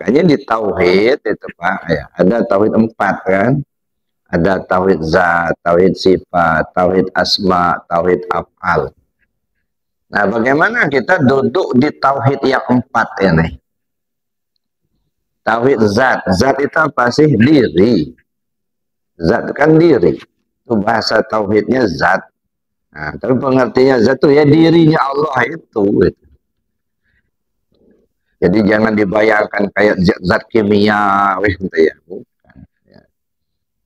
Makanya di tauhid itu Pak, ya, ada tauhid 4 kan. Ada tauhid zat, tauhid sifat, tauhid asma, tauhid af'al. Nah, bagaimana kita duduk di tauhid yang 4 ini? Tauhid zat. Zat itu apa sih? Diri. Zat kan diri. Itu bahasa tauhidnya zat. Nah, tapi pengertiannya zat itu ya dirinya Allah itu. Jadi jangan dibayangkan kayak zat kimia, gitu ya. Bukan.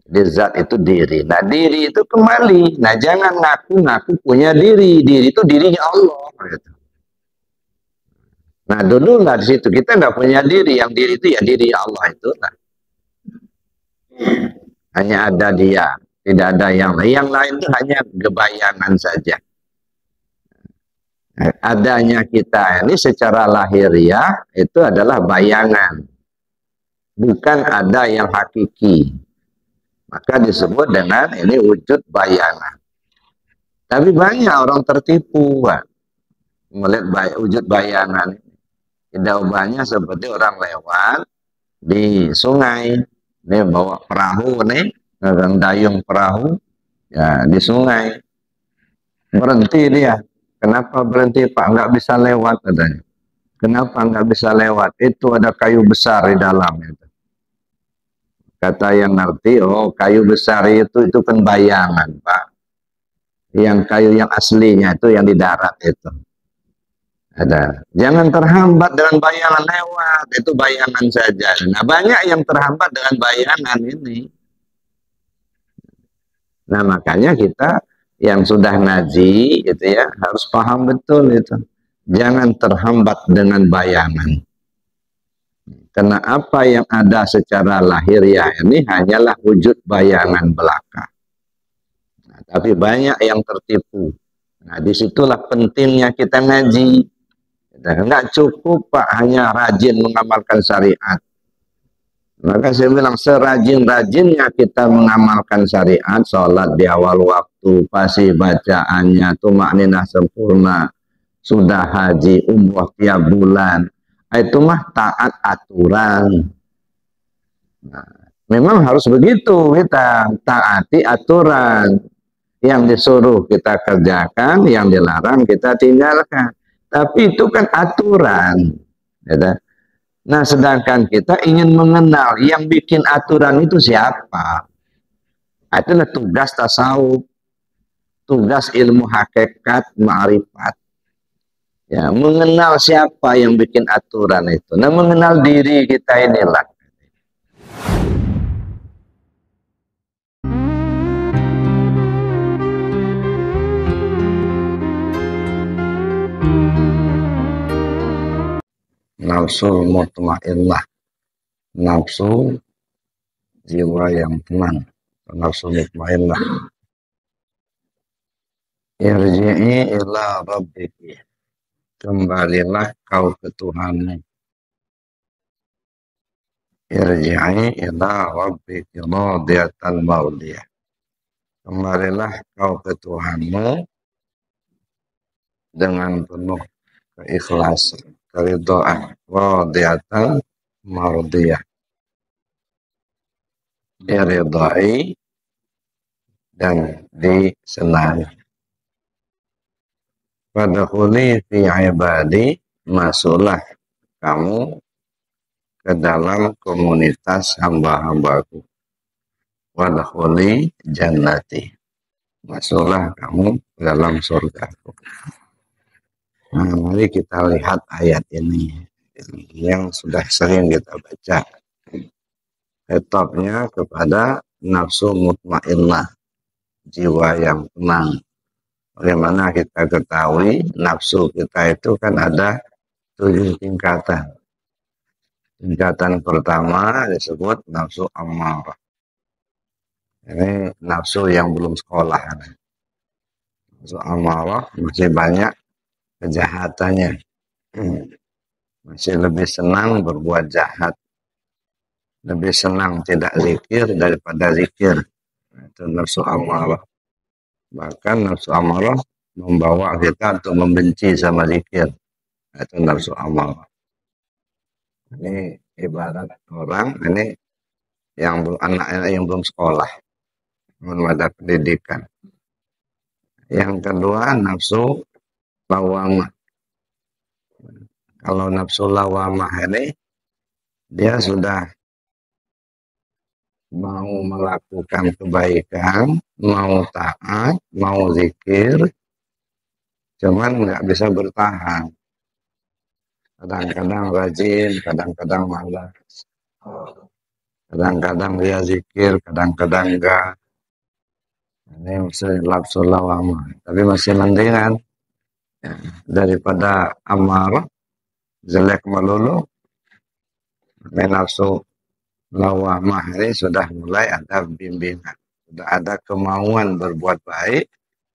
Jadi zat itu diri. Nah, diri itu kembali. Nah, jangan ngaku-ngaku punya diri. Diri itu dirinya Allah. Gitu. Nah, dulu lah di situ kita nggak punya diri. Yang diri itu ya diri Allah itu. Nah. Hanya ada dia. Tidak ada yang lain. Yang lain itu hanya kebayangan saja. Adanya kita ini secara lahiriah itu adalah bayangan, bukan ada yang hakiki. Maka disebut dengan ini wujud bayangan. Tapi banyak orang tertipu Pak, melihat wujud bayangan. Jawabannya seperti orang lewat di sungai, ini bawa perahu nih, orang dayung perahu, ya di sungai, berhenti dia. Kenapa berhenti Pak? Nggak bisa lewat katanya. Kenapa nggak bisa lewat? Itu ada kayu besar di dalam. Itu. Kata yang ngerti, oh kayu besar itu kan bayangan Pak. Yang kayu yang aslinya itu yang di darat itu. Ada. Jangan terhambat dengan bayangan lewat. Itu bayangan saja. Nah banyak yang terhambat dengan bayangan ini. Nah makanya kita yang sudah ngaji gitu ya harus paham betul itu. Jangan terhambat dengan bayangan. Karena apa yang ada secara lahiriah ini hanyalah wujud bayangan belaka. Nah, tapi banyak yang tertipu. Nah, disitulah pentingnya kita ngaji. Enggak cukup Pak hanya rajin mengamalkan syariat. Maka saya bilang serajin-rajinnya kita mengamalkan syariat, sholat di awal waktu, pasti bacaannya, tumakninah sempurna, sudah haji, umroh tiap bulan, itu mah taat aturan. Nah, memang harus begitu kita taati aturan. Yang disuruh kita kerjakan, yang dilarang kita tinggalkan. Tapi itu kan aturan. Ya. Nah, sedangkan kita ingin mengenal yang bikin aturan itu siapa. Itulah tugas tasawuf, tugas ilmu hakikat, ma'rifat. Ya, mengenal siapa yang bikin aturan itu. Nah, mengenal diri kita inilah. Nafsu mutmainnah, nafsu jiwa yang tenang, nafsu mutmainnah. Irji'i ila rabbiki, kembalilah kau ke Tuhanmu. Irji'i ila rabbiki radiyatan mardiyah, kembalilah kau ke Tuhanmu dengan penuh keikhlasan, keridhaan, radiyatan mardiyah, diridai dan disenangi. Fadkhuli fi ibadi, masuklah kamu ke dalam komunitas hamba-hambaku. Wadkhuli jannati, masuklah kamu ke dalam surgaku. Nah, mari kita lihat ayat ini yang sudah sering kita baca. Khitabnya kepada nafsu mutmainnah, jiwa yang tenang. Bagaimana kita ketahui nafsu kita itu kan ada 7 tingkatan. Tingkatan pertama disebut nafsu ammarah. Ini nafsu yang belum sekolah. Nafsu ammarah masih banyak kejahatannya. Masih lebih senang berbuat jahat. Lebih senang tidak zikir daripada zikir. Itu nafsu ammarah. Bahkan nafsu ammarah membawa kita untuk membenci sama zikir. Itu nafsu ammarah. Ini ibarat orang ini yang belum anaknya yang belum sekolah, belum ada pendidikan. Yang kedua nafsu lawamah. Kalau nafsu lawamah ini dia sudah mau melakukan kebaikan, mau taat, mau zikir, cuman nggak bisa bertahan. Kadang-kadang rajin, kadang-kadang malas. Kadang-kadang dia zikir, kadang-kadang enggak. Ini masih nafsu lawamah, tapi masih mendingan ya, daripada amarah jelek melulu. Nafsu lawamah ini sudah mulai ada bimbingan, sudah ada kemauan berbuat baik,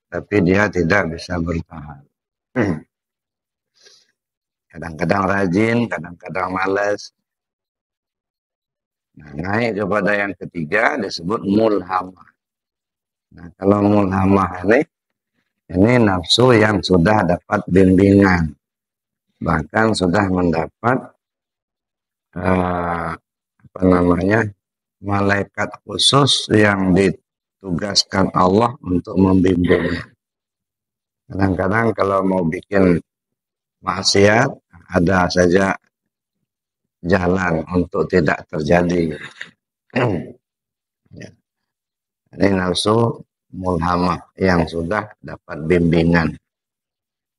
tapi dia tidak bisa bertahan. Kadang-kadang rajin, kadang-kadang malas. Nah, naik kepada yang ketiga disebut mulhamah. Nah, kalau mulhamah ini nafsu yang sudah dapat bimbingan, bahkan sudah mendapat malaikat khusus yang ditugaskan Allah untuk membimbingnya. Kadang-kadang kalau mau bikin maksiat, ada saja jalan untuk tidak terjadi. Ya. Ini nafsu mulhamah yang sudah dapat bimbingan.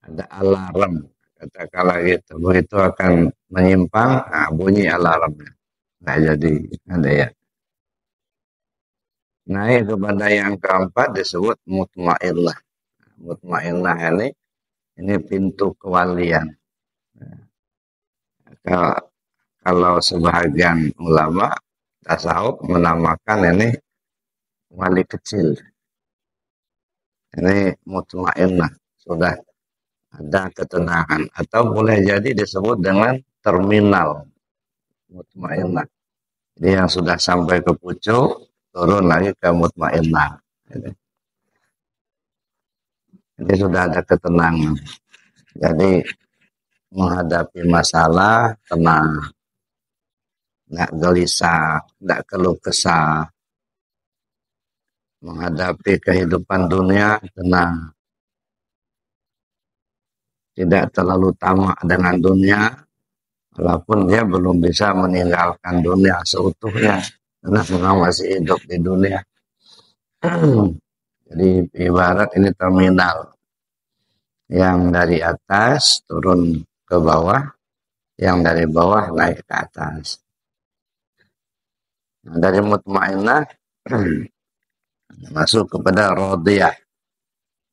Ada alarm, katakanlah gitu, begitu akan menyimpang, nah bunyi alarmnya. Nah jadi ada ya. Naik kepada yang keempat disebut mutmainnah. Mutmainnah ini pintu kewalian. Kalau sebahagian ulama tasawuf menamakan ini wali kecil. Ini mutmainnah, sudah ada ketenangan, atau boleh jadi disebut dengan terminal mutmainnah. Jadi yang sudah sampai ke pucuk, turun lagi ke mutmainnah. Jadi sudah ada ketenangan. Jadi menghadapi masalah tenang, nggak gelisah, nggak keluh kesah. Menghadapi kehidupan dunia tenang, tidak terlalu tamak dengan dunia, walaupun dia belum bisa meninggalkan dunia seutuhnya, karena memang masih hidup di dunia. Jadi ibarat ini terminal yang dari atas turun ke bawah, yang dari bawah naik ke atas. Nah, dari mutmainnah masuk kepada radiyah.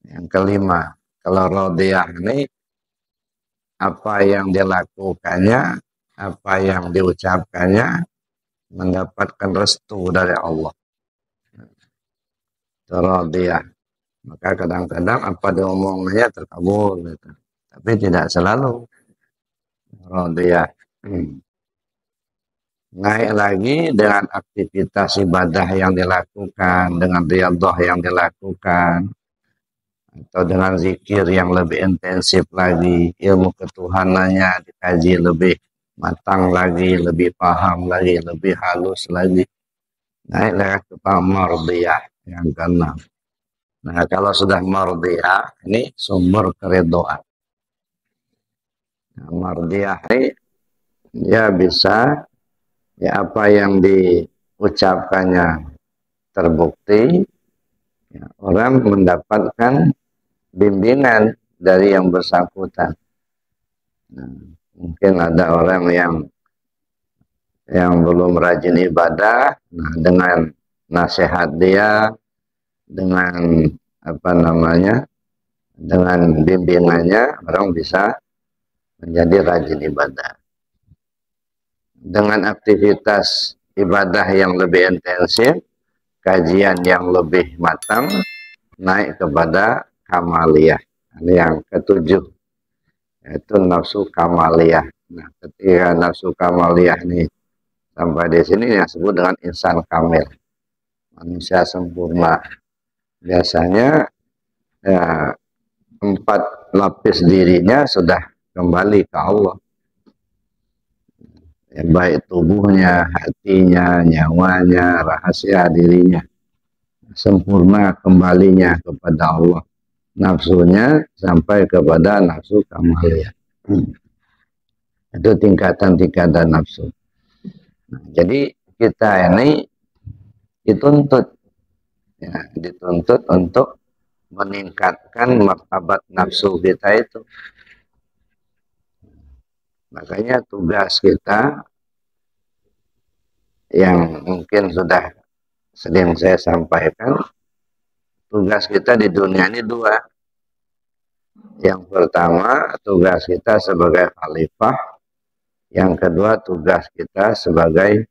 Yang kelima, kalau radiyah ini apa yang dilakukannya, apa yang diucapkannya mendapatkan restu dari Allah. Radiyah. Maka kadang-kadang apa diomongnya terkabul gitu. Tapi tidak selalu. Radiyah. Naik lagi dengan aktivitas ibadah yang dilakukan, dengan riyadhah yang dilakukan, atau dengan zikir yang lebih intensif lagi, ilmu ketuhanannya dikaji lebih matang lagi, lebih paham lagi, lebih halus lagi. Naik lagi ke mardiyah yang keenam. Nah, kalau sudah mardiyah, ini sumber keridhaan. Nah, mardiyah ini dia bisa ya apa yang diucapkannya terbukti, ya, orang mendapatkan bimbingan dari yang bersangkutan. Nah, mungkin ada orang yang belum rajin ibadah, nah dengan nasihat dia, dengan dengan bimbingannya orang bisa menjadi rajin ibadah. Dengan aktivitas ibadah yang lebih intensif, kajian yang lebih matang, naik kepada kamaliyah. Ini yang ketujuh, yaitu nafsu kamaliyah. Nah, ketika nafsu kamaliyah ini sampai di sini yang disebut dengan insan kamil, manusia sempurna. Biasanya ya, 4 lapis dirinya sudah kembali ke Allah. ya, baik tubuhnya, hatinya, nyawanya, rahasia dirinya, sempurna kembalinya kepada Allah, nafsunya sampai kepada nafsu kamalia. Itu tingkatan-tingkatan nafsu. Nah, jadi kita ini dituntut, ya, dituntut untuk meningkatkan martabat nafsu kita itu. Makanya tugas kita yang mungkin sudah sering saya sampaikan, tugas kita di dunia ini dua. Yang pertama, tugas kita sebagai khalifah. Yang kedua, tugas kita sebagai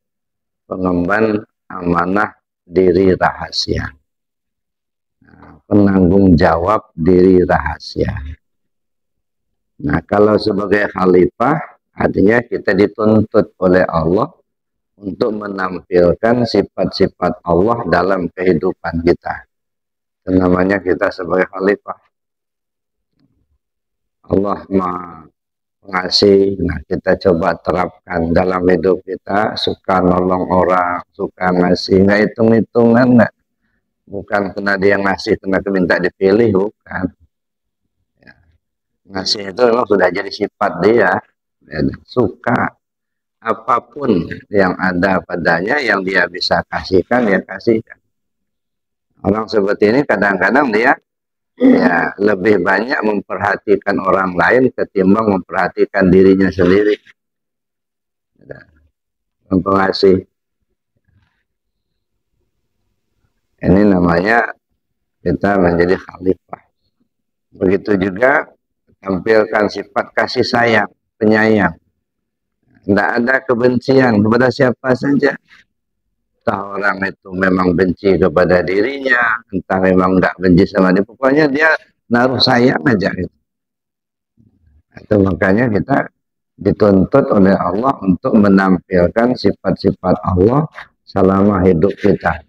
pengemban amanah diri rahasia. Nah, penanggung jawab diri rahasia. Nah, kalau sebagai khalifah, artinya kita dituntut oleh Allah untuk menampilkan sifat-sifat Allah dalam kehidupan kita. Itu namanya kita sebagai khalifah. Allah Maha Pengasih. Nah, kita coba terapkan dalam hidup kita. Suka nolong orang, suka ngasih, nggak hitung-hitungan, nggak. Bukan karena dia ngasih, karena minta dipilih, bukan. Ya. Ngasih itu memang sudah jadi sifat dia. Ya, suka apapun yang ada padanya, yang dia bisa kasihkan, ya kasihkan. Orang seperti ini kadang-kadang dia ya lebih banyak memperhatikan orang lain ketimbang memperhatikan dirinya sendiri. Pengasih. Ini namanya kita menjadi khalifah. Begitu juga tampilkan sifat kasih sayang, penyayang. Tidak ada kebencian kepada siapa saja. Entah orang itu memang benci kepada dirinya, entah memang nggak benci sama dia. Pokoknya dia naruh sayang aja. Itu makanya kita dituntut oleh Allah untuk menampilkan sifat-sifat Allah selama hidup kita.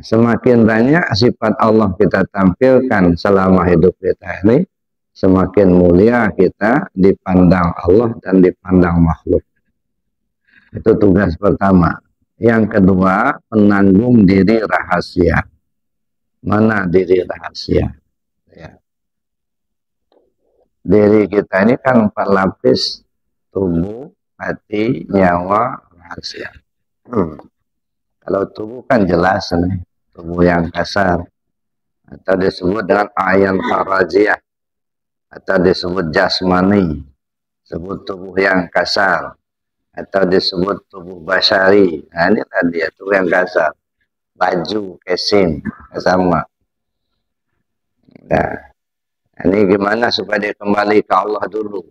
Semakin banyak sifat Allah kita tampilkan selama hidup kita ini, semakin mulia kita dipandang Allah dan dipandang makhluk. Itu tugas pertama. Yang kedua, penanggung diri rahasia. Mana diri rahasia? Ya. Diri kita ini kan 4 lapis, tubuh, hati, nyawa, rahasia. Kalau tubuh kan jelas nih, tubuh yang kasar, atau disebut dengan ayan farajiyah, atau disebut jasmani, disebut tubuh yang kasar, atau disebut tubuh basyari. Nah, ini tadi ya, tubuh yang kasar. Baju, casing, sama. Nah, ini gimana supaya dia kembali ke Allah dulu.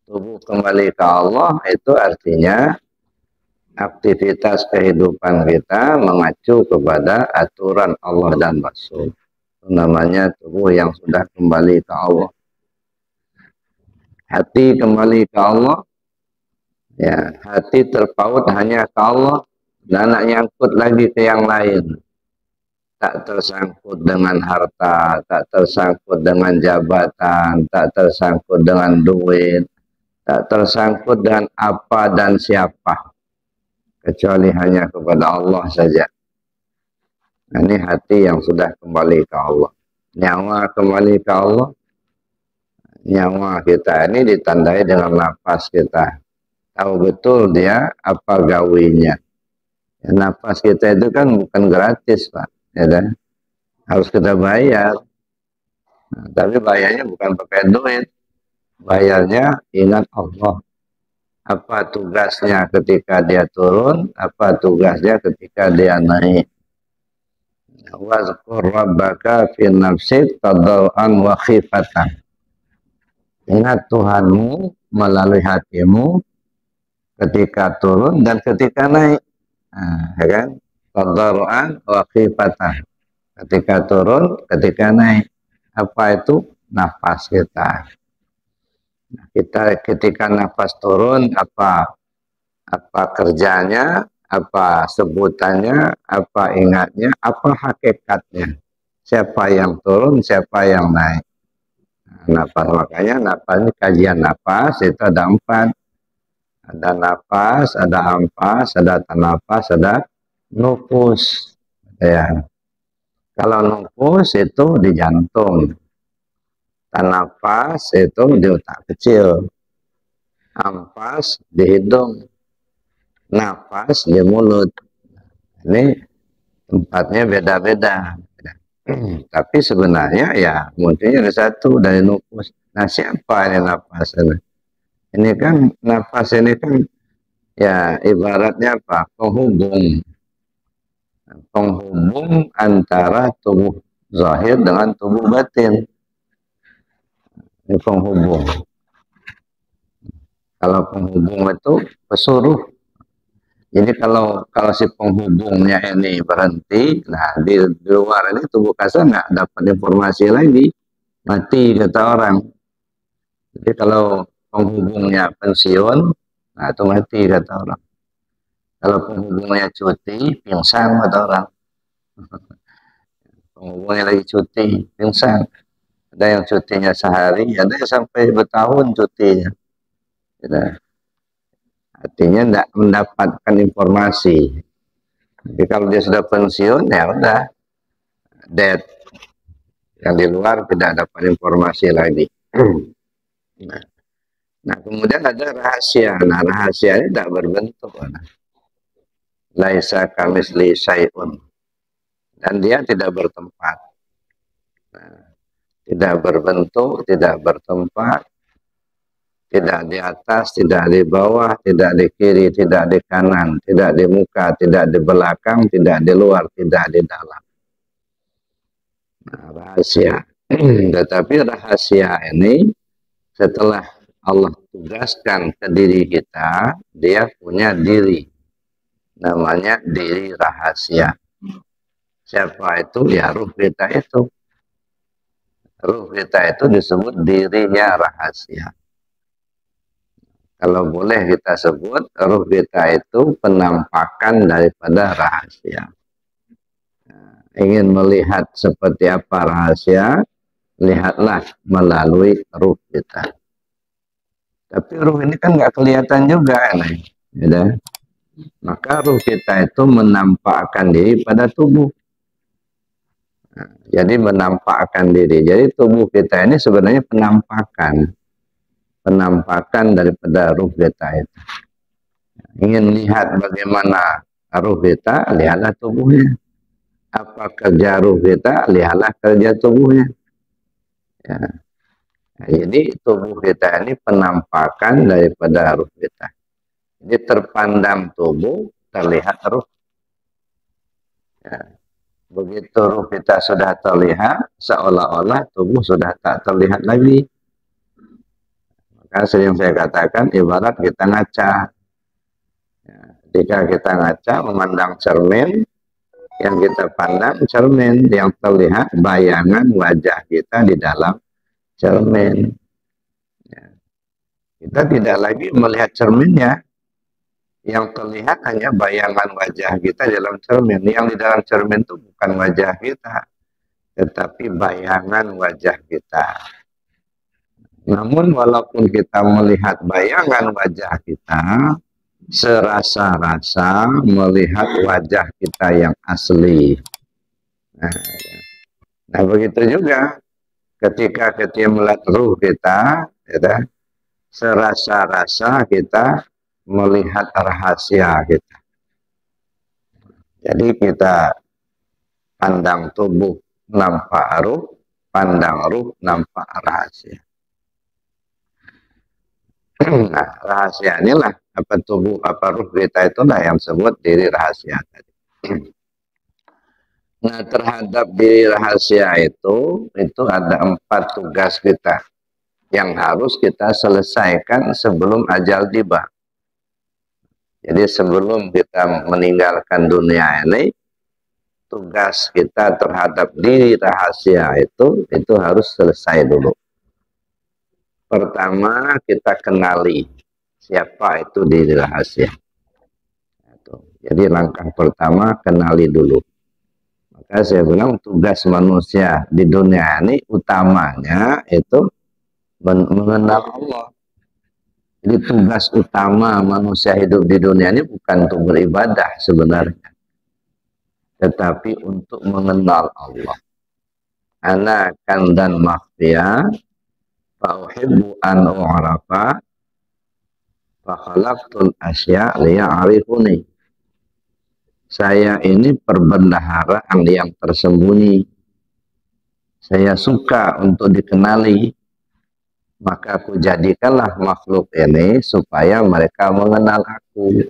Tubuh kembali ke Allah itu artinya aktivitas kehidupan kita mengacu kepada aturan Allah dan Rasul. Itu namanya tubuh yang sudah kembali ke Allah. Hati kembali ke Allah. Ya, hati terpaut hanya ke Allah dan nak nyangkut lagi ke yang lain. Tak tersangkut dengan harta, tak tersangkut dengan jabatan, tak tersangkut dengan duit, tak tersangkut dengan apa dan siapa, kecuali hanya kepada Allah saja. Nah, ini hati yang sudah kembali ke Allah. Nyawa kembali ke Allah. Nyawa kita ini ditandai dengan nafas kita. Tahu betul dia apa gawinya. Ya, nafas kita itu kan bukan gratis, Pak. Ya, kan? Harus kita bayar. Nah, tapi bayarnya bukan pakai duit. Bayarnya ingat Allah. Apa tugasnya ketika dia turun, apa tugasnya ketika dia naik. Wazkur rabbaka fi nafsik tadarruan wa khifatan. Ingat Tuhanmu melalui hatimu ketika turun dan ketika naik. Nah, ya kan? Tadarruan wa khifatan. Ketika turun, ketika naik. Apa itu? Nafas kita. Kita ketika nafas turun, apa kerjanya, apa sebutannya, apa ingatnya, apa hakikatnya. Siapa yang turun, siapa yang naik. Nah, nafas, makanya nafas ini kajian nafas itu ada 4. Ada nafas, ada ampas, ada tanafas, ada nufus. Ya. Kalau nufus itu di jantung, tanafas itu di otak kecil, ampas di hidung, nafas di mulut. Ini tempatnya beda-beda. Tapi sebenarnya ya munculnya ada satu dari nufus. Nah, siapa ini nafas ini? Ini kan nafas ini kan ya ibaratnya apa? Penghubung antara tubuh zahir dengan tubuh batin. Ini penghubung. Kalau penghubung itu pesuruh. Jadi kalau si penghubungnya ini berhenti, nah di luar ini tubuh kasar nggak dapat informasi lagi, mati kata orang. Jadi kalau penghubungnya pensiun, nah itu mati kata orang. Kalau penghubungnya cuti, pingsan kata orang. Penghubungnya lagi cuti, pingsan. Ada yang cutinya sehari, ada yang sampai bertahun cutinya. Gitu. Artinya tidak mendapatkan informasi. Jadi kalau dia sudah pensiun, ya udah dead. Yang di luar tidak dapat informasi lagi. Nah, kemudian ada rahasia. Nah, rahasia ini tidak berbentuk. Laisa kamisli syai'un. Dan dia tidak bertempat. Nah, tidak berbentuk, tidak bertempat, tidak di atas, tidak di bawah, tidak di kiri, tidak di kanan, tidak di muka, tidak di belakang, tidak di luar, tidak di dalam. Nah, rahasia. Tetapi rahasia ini setelah Allah tugaskan ke diri kita, dia punya diri. Namanya diri rahasia. Siapa itu? Ya ruh kita itu. Ruh kita itu disebut dirinya rahasia. Kalau boleh kita sebut, ruh kita itu penampakan daripada rahasia. Nah, ingin melihat seperti apa rahasia, lihatlah melalui ruh kita. Tapi ruh ini kan nggak kelihatan juga, ya. Maka ruh kita itu menampakkan diri pada tubuh. Nah, jadi menampakkan diri. Jadi tubuh kita ini sebenarnya penampakan daripada ruh kita itu. Ingin lihat bagaimana ruh kita, lihatlah tubuhnya. Apa kerja ruh kita, lihatlah kerja tubuhnya. Ya. Nah, jadi tubuh kita ini penampakan daripada ruh kita. Jadi terpandang tubuh, terlihat ruh. Ya. Begitu ruh kita sudah terlihat, seolah-olah tubuh sudah tak terlihat lagi. Maka sering saya katakan, ibarat kita ngaca. Ya, jika kita ngaca, memandang cermin, yang kita pandang cermin, yang terlihat bayangan wajah kita di dalam cermin. Ya. Kita tidak lagi melihat cerminnya. Yang terlihat hanya bayangan wajah kita dalam cermin. Yang di dalam cermin itu bukan wajah kita, tetapi bayangan wajah kita. Namun walaupun kita melihat bayangan wajah kita, serasa-rasa melihat wajah kita yang asli. Nah begitu juga ketika kita melihat ruh kita, ya, serasa-rasa kita melihat rahasia kita. Jadi kita pandang tubuh nampak ruh, pandang ruh nampak rahasia. Nah, rahasia inilah apa tubuh, apa ruh kita itulah yang disebut diri rahasia tadi. Nah, terhadap diri rahasia itu ada 4 tugas kita yang harus kita selesaikan sebelum ajal tiba. Jadi sebelum kita meninggalkan dunia ini, tugas kita terhadap diri rahasia itu harus selesai dulu. Pertama, kita kenali siapa itu diri rahasia. Jadi langkah pertama, kenali dulu. Maka saya bilang tugas manusia di dunia ini utamanya itu mengenal Allah. Jadi tugas utama manusia hidup di dunia ini bukan untuk beribadah sebenarnya, tetapi untuk mengenal Allah. Ana kan dan makhfiya fa'uhibbu an u'rafa fa khalaqtul asya liya'rifuni. Saya ini perbendaharaan yang tersembunyi. Saya suka untuk dikenali. Maka aku jadikanlah makhluk ini supaya mereka mengenal aku.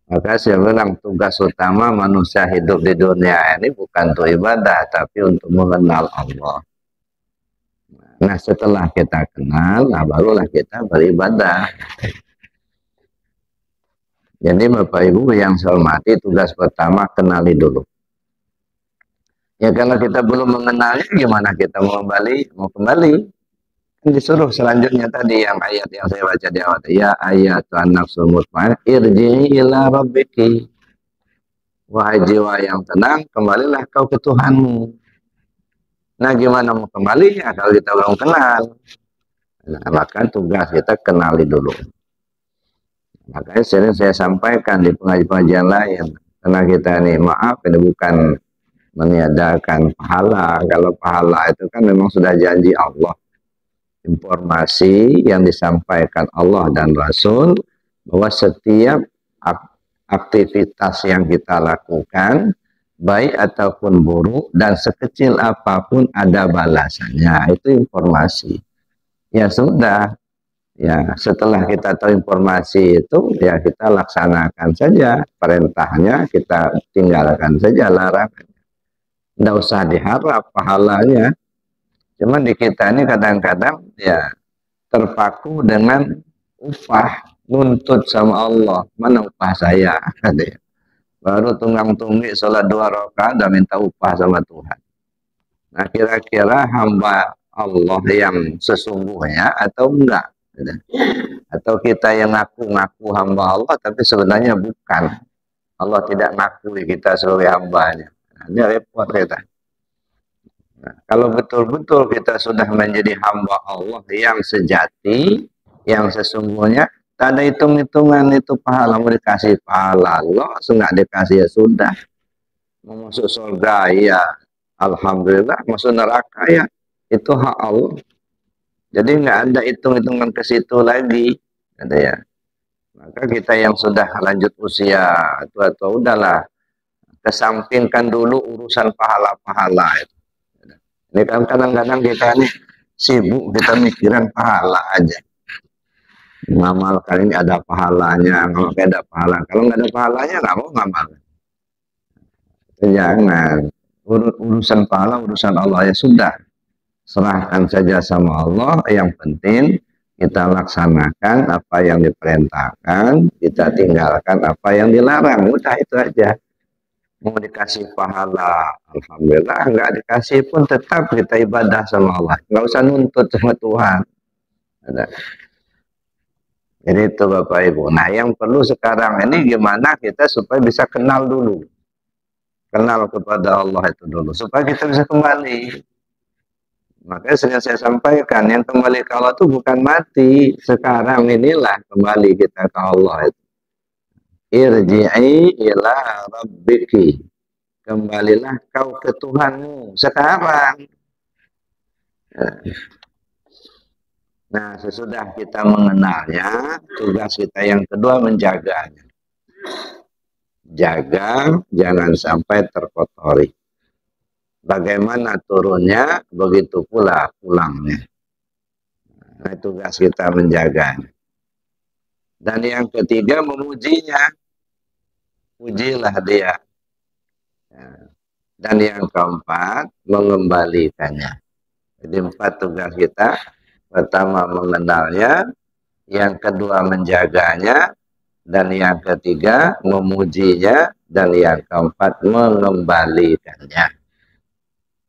Maka saya bilang tugas utama manusia hidup di dunia ini bukan untuk ibadah, tapi untuk mengenal Allah. Nah setelah kita kenal, nah barulah kita beribadah. Jadi Bapak Ibu yang saya hormati, tugas pertama kenali dulu. Ya kalau kita belum mengenalnya, gimana kita mau kembali? Disuruh selanjutnya tadi yang ayat yang saya baca di awal, ya ayat an-nafsul mutmainnah irji'i ila rabbiki, wahai jiwa yang tenang, kembalilah kau ke Tuhanmu. Nah gimana mau kembali ya kalau kita belum kenal? Nah, maka tugas kita kenali dulu. Makanya sering saya sampaikan di pengajian lain, karena kita ini maaf ini bukan meniadakan pahala. Kalau pahala itu kan memang sudah janji Allah. Informasi yang disampaikan Allah dan Rasul bahwa setiap aktivitas yang kita lakukan baik ataupun buruk dan sekecil apapun ada balasannya, itu informasi. Ya sudah, ya setelah kita tahu informasi itu ya kita laksanakan saja perintahnya, kita tinggalkan saja larangannya. Tidak usah diharap pahalanya. Cuman di kita ini kadang-kadang ya terpaku dengan upah, nuntut sama Allah, mana upah saya? Baru tunggang-tunggik sholat 2 rakaat dan minta upah sama Tuhan. Nah kira-kira hamba Allah yang sesungguhnya atau enggak? Atau kita yang ngaku-ngaku hamba Allah tapi sebenarnya bukan. Allah tidak ngakui kita sebagai hambanya. Nah, ini repot kita. Nah, kalau betul-betul kita sudah menjadi hamba Allah yang sejati, yang sesungguhnya, tak ada hitung-hitungan itu pahala. Mau dikasih pahala Allah, nggak dikasih ya sudah. Mau masuk surga ya alhamdulillah, masuk neraka ya itu hak Allah. Jadi nggak ada hitung-hitungan ke situ lagi, gitu ya. Maka kita yang sudah lanjut usia atau udahlah, kesampingkan dulu urusan pahala-pahala itu. Ini kan kadang-kadang kita ini sibuk, kita mikiran pahala aja. Ngamal kali ini ada pahalanya, kalau ada pahala. Kalau nggak ada pahalanya, nggak mau ngamal. Jangan. Urusan pahala, urusan Allah ya sudah. Serahkan saja sama Allah. Yang penting kita laksanakan apa yang diperintahkan, kita tinggalkan apa yang dilarang. Udah itu aja. Mau dikasih pahala, alhamdulillah. Nggak dikasih pun tetap kita ibadah sama Allah. Nggak usah nuntut sama Tuhan. Jadi itu Bapak Ibu. Nah yang perlu sekarang ini gimana kita supaya bisa kenal dulu. Kenal kepada Allah itu dulu. Supaya kita bisa kembali. Makanya sering saya sampaikan, yang kembali ke Allah itu bukan mati. Sekarang inilah kembali kita ke Allah itu. Irji'i ila rabbiki. Kembalilah kau ke Tuhanmu sekarang. Nah, sesudah kita mengenalnya, tugas kita yang kedua menjaganya. Jaga, jangan sampai terkotori. Bagaimana turunnya, begitu pula pulangnya. Nah, tugas kita menjaganya. Dan yang ketiga, memujinya. Pujilah dia. Dan yang keempat, mengembalikannya. Jadi 4 tugas kita. Pertama mengenalnya, yang kedua menjaganya, dan yang ketiga memujinya, dan yang keempat mengembalikannya.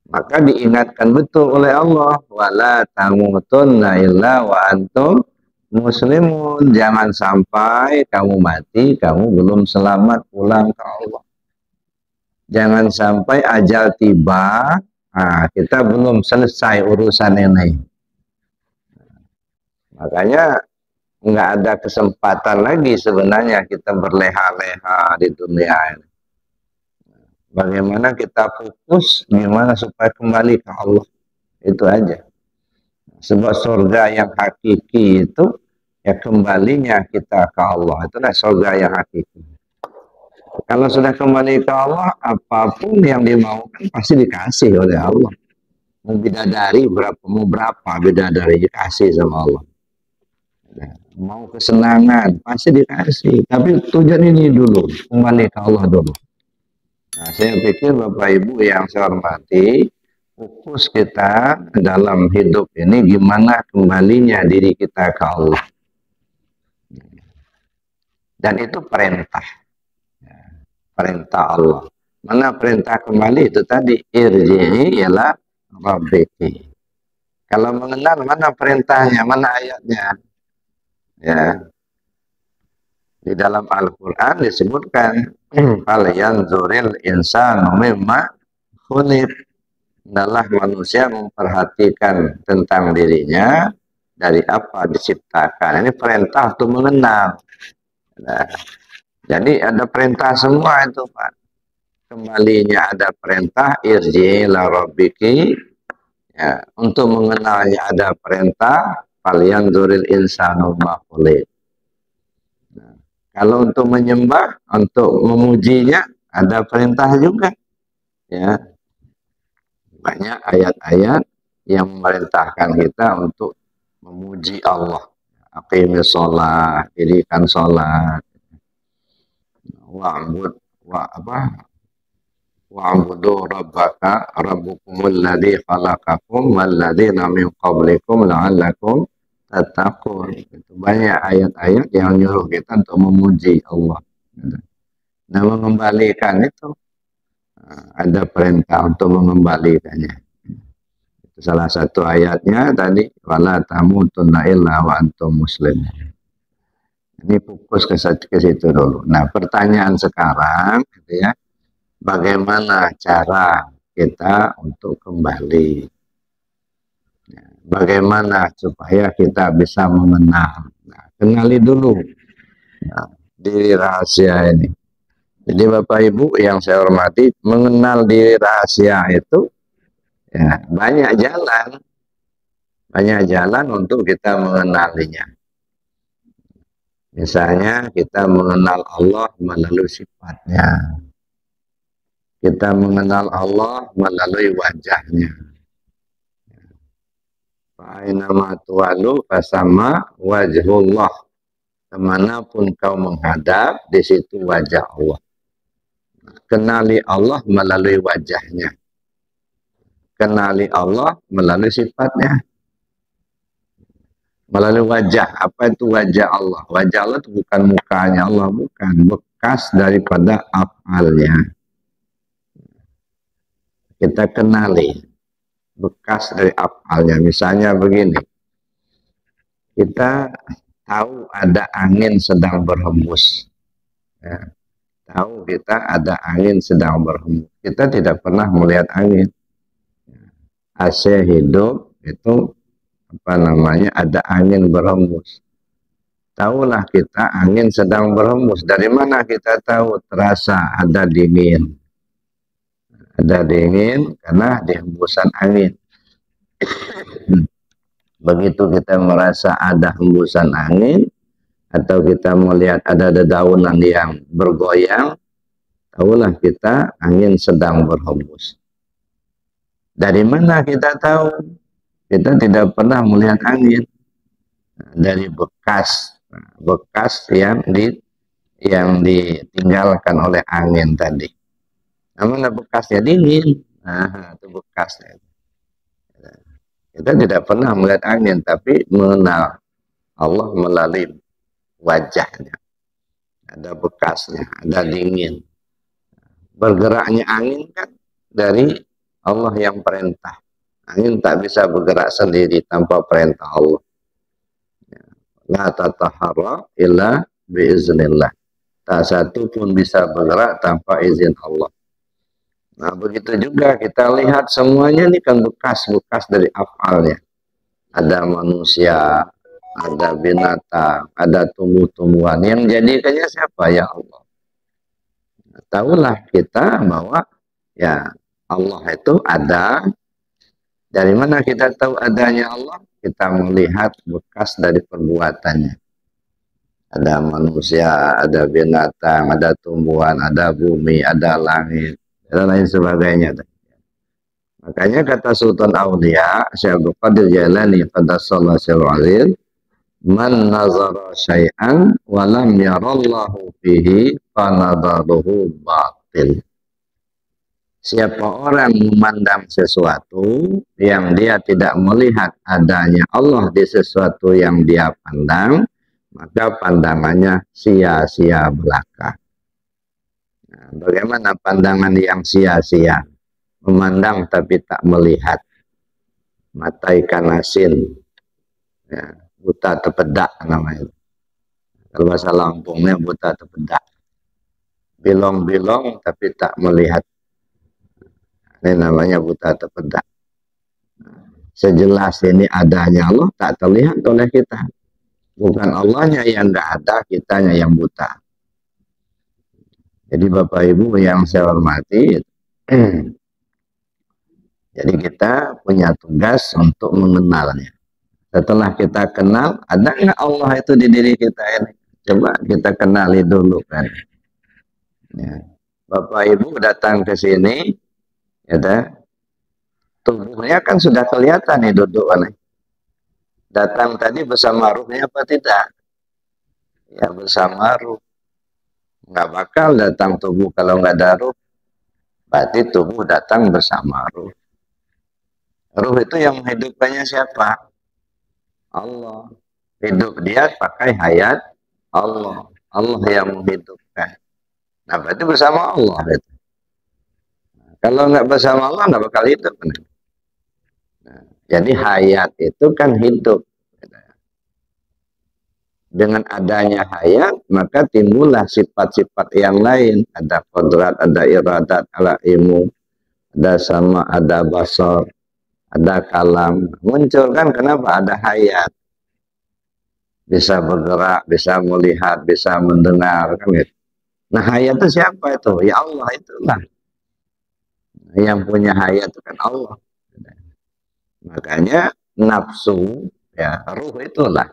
Maka diingatkan betul oleh Allah, wala tamutunna illa wa antum muslimun. Jangan sampai kamu mati, kamu belum selamat pulang ke Allah. Jangan sampai ajal tiba, kita belum selesai urusan ini. Makanya nggak ada kesempatan lagi sebenarnya kita berleha-leha di dunia ini. Bagaimana kita fokus, gimana supaya kembali ke Allah. Itu aja. Sebab surga yang hakiki itu, ya kembalinya kita ke Allah. Itulah surga yang hakiki. Kalau sudah kembali ke Allah, apapun yang dimaukan pasti dikasih oleh Allah. Mau bidadari mau berapa bidadari dikasih sama Allah. Mau kesenangan pasti dikasih. Tapi tujuan ini dulu, kembali ke Allah dulu. Nah, saya pikir Bapak Ibu yang saya hormati, fokus kita dalam hidup ini gimana kembalinya diri kita ke Allah. Dan itu perintah. Perintah Allah. Mana perintah kembali itu tadi, irji'i ila rabbiki. Kalau mengenal mana perintahnya, mana ayatnya. Ya. Di dalam Al-Qur'an disebutkan fal yanzuril insanu mimma khuliq. Adalah manusia memperhatikan tentang dirinya dari apa diciptakan. Ini perintah untuk mengenal. Nah, jadi ada perintah semua itu, Pak. Kembalinya ada perintah irji ila rabbiki. Ya, untuk mengenalnya ada perintah fal yanzuril insanu mimma khuliq. Nah, kalau untuk menyembah, untuk memujinya ada perintah juga. Ya. Banyak ayat-ayat yang memerintahkan kita untuk memuji Allah. Aqimis sholat, dirikan sholat. Wa'budu rabbaka rabbukumul ladzi khalaqakum walladzina min qablikum la'allakum tattaqun. Itu banyak ayat-ayat yang nyuruh kita untuk memuji Allah. Nah, mengembalikan itu ada perintah untuk mengembalikannya. Itu salah satu ayatnya tadi, wala tamutunna illa wa antum muslimun. Ini fokus ke situ dulu. Nah, pertanyaan sekarang gitu ya, bagaimana cara kita untuk kembali? Bagaimana supaya kita bisa mengenal? Nah, kenali dulu diri rahasia ini. Jadi Bapak Ibu yang saya hormati, mengenal diri rahasia itu ya, banyak jalan untuk kita mengenalinya. Misalnya kita mengenal Allah melalui sifatnya. Kita mengenal Allah melalui wajahnya. Fa'ainama tuwalu fasama wajhullah. Kemanapun kau menghadap, di situ wajah Allah. Kenali Allah melalui wajahnya. Kenali Allah melalui sifatnya. Melalui wajah. Apa itu wajah Allah? Wajah Allah itu bukan mukanya Allah, bukan. Bekas daripada af'alnya. Kita kenali bekas dari af'alnya. Misalnya begini. Kita tahu ada angin sedang berhembus. Ya. Tahu kita ada angin sedang berhembus. Kita tidak pernah melihat angin. AC hidup itu ada angin berhembus. Tahulah kita angin sedang berhembus. Dari mana kita tahu? Terasa ada dingin. Ada dingin karena dihembusan angin. Begitu kita merasa ada hembusan angin, atau kita melihat ada dedaunan yang bergoyang, tahulah kita angin sedang berhembus. Dari mana kita tahu? Kita tidak pernah melihat angin. Dari bekas yang ditinggalkan oleh angin tadi. Namanya bekasnya dingin. Nah, itu bekasnya. Kita tidak pernah melihat angin, tapi mengenal Allah melalui wajahnya. Ada bekasnya, ada dingin. Bergeraknya angin kan dari Allah yang perintah. Angin tak bisa bergerak sendiri tanpa perintah Allah. La tatahara illa biiznillah. Tak satu pun bisa bergerak tanpa izin Allah. Nah, begitu juga kita lihat semuanya ini kan bekas-bekas dari af'alnya. Ada manusia, ada binatang, ada tumbuh-tumbuhan. Yang jadikannya siapa? Ya Allah. Tahulah kita bahwa ya Allah itu ada. Dari mana kita tahu adanya Allah? Kita melihat bekas dari perbuatannya. Ada manusia, ada binatang, ada tumbuhan, ada bumi, ada langit, dan lain sebagainya. Makanya kata Sultan Aulia, Syekh Abdul Qadir Jailani, qaddasallahu sirrahul, man nazara syai'an wa lam yarallahu fihi fanadaruhu batil. Siapa orang memandang sesuatu yang dia tidak melihat adanya Allah di sesuatu yang dia pandang, maka pandangannya sia-sia belaka. Nah, bagaimana pandangan yang sia-sia? Memandang tapi tak melihat. Mata ikan asin. Ya, buta tepedak namanya. Kalau bahasa Lampungnya buta tepedak. Bilong-bilong tapi tak melihat. Ini namanya buta tepedak. Sejelas ini adanya Allah tak terlihat oleh kita. Bukan Allahnya yang enggak ada, kitanya yang buta. Jadi Bapak Ibu yang saya hormati, jadi kita punya tugas untuk mengenalnya. Setelah kita kenal, ada nggak Allah itu di diri kita ini? Coba kita kenali dulu kan. Ya. Bapak Ibu datang ke sini, ya, tubuhnya kan sudah kelihatan nih duduk aneh. Datang tadi bersama ruhnya apa tidak? Ya bersama ruh. Nggak bakal datang tubuh kalau nggak ada ruh. Berarti tubuh datang bersama ruh. Ruh itu yang menghidupkannya siapa? Allah. Hidup dia pakai hayat Allah. Allah yang menghidupkan. Nah berarti bersama Allah itu. Kalau nggak bersama Allah nggak bakal hidup. Nah, jadi hayat itu kan hidup. Dengan adanya hayat, maka timbullah sifat-sifat yang lain. Ada kodrat, ada iradat, ada ilmu, ada sama, ada basar, ada kalam. Muncul kan kenapa? Ada hayat. Bisa bergerak, bisa melihat, bisa mendengar. Kan gitu. Nah hayat itu siapa itu? Ya Allah itulah. Yang punya hayat itu kan Allah. Makanya nafsu, ya ruh itulah.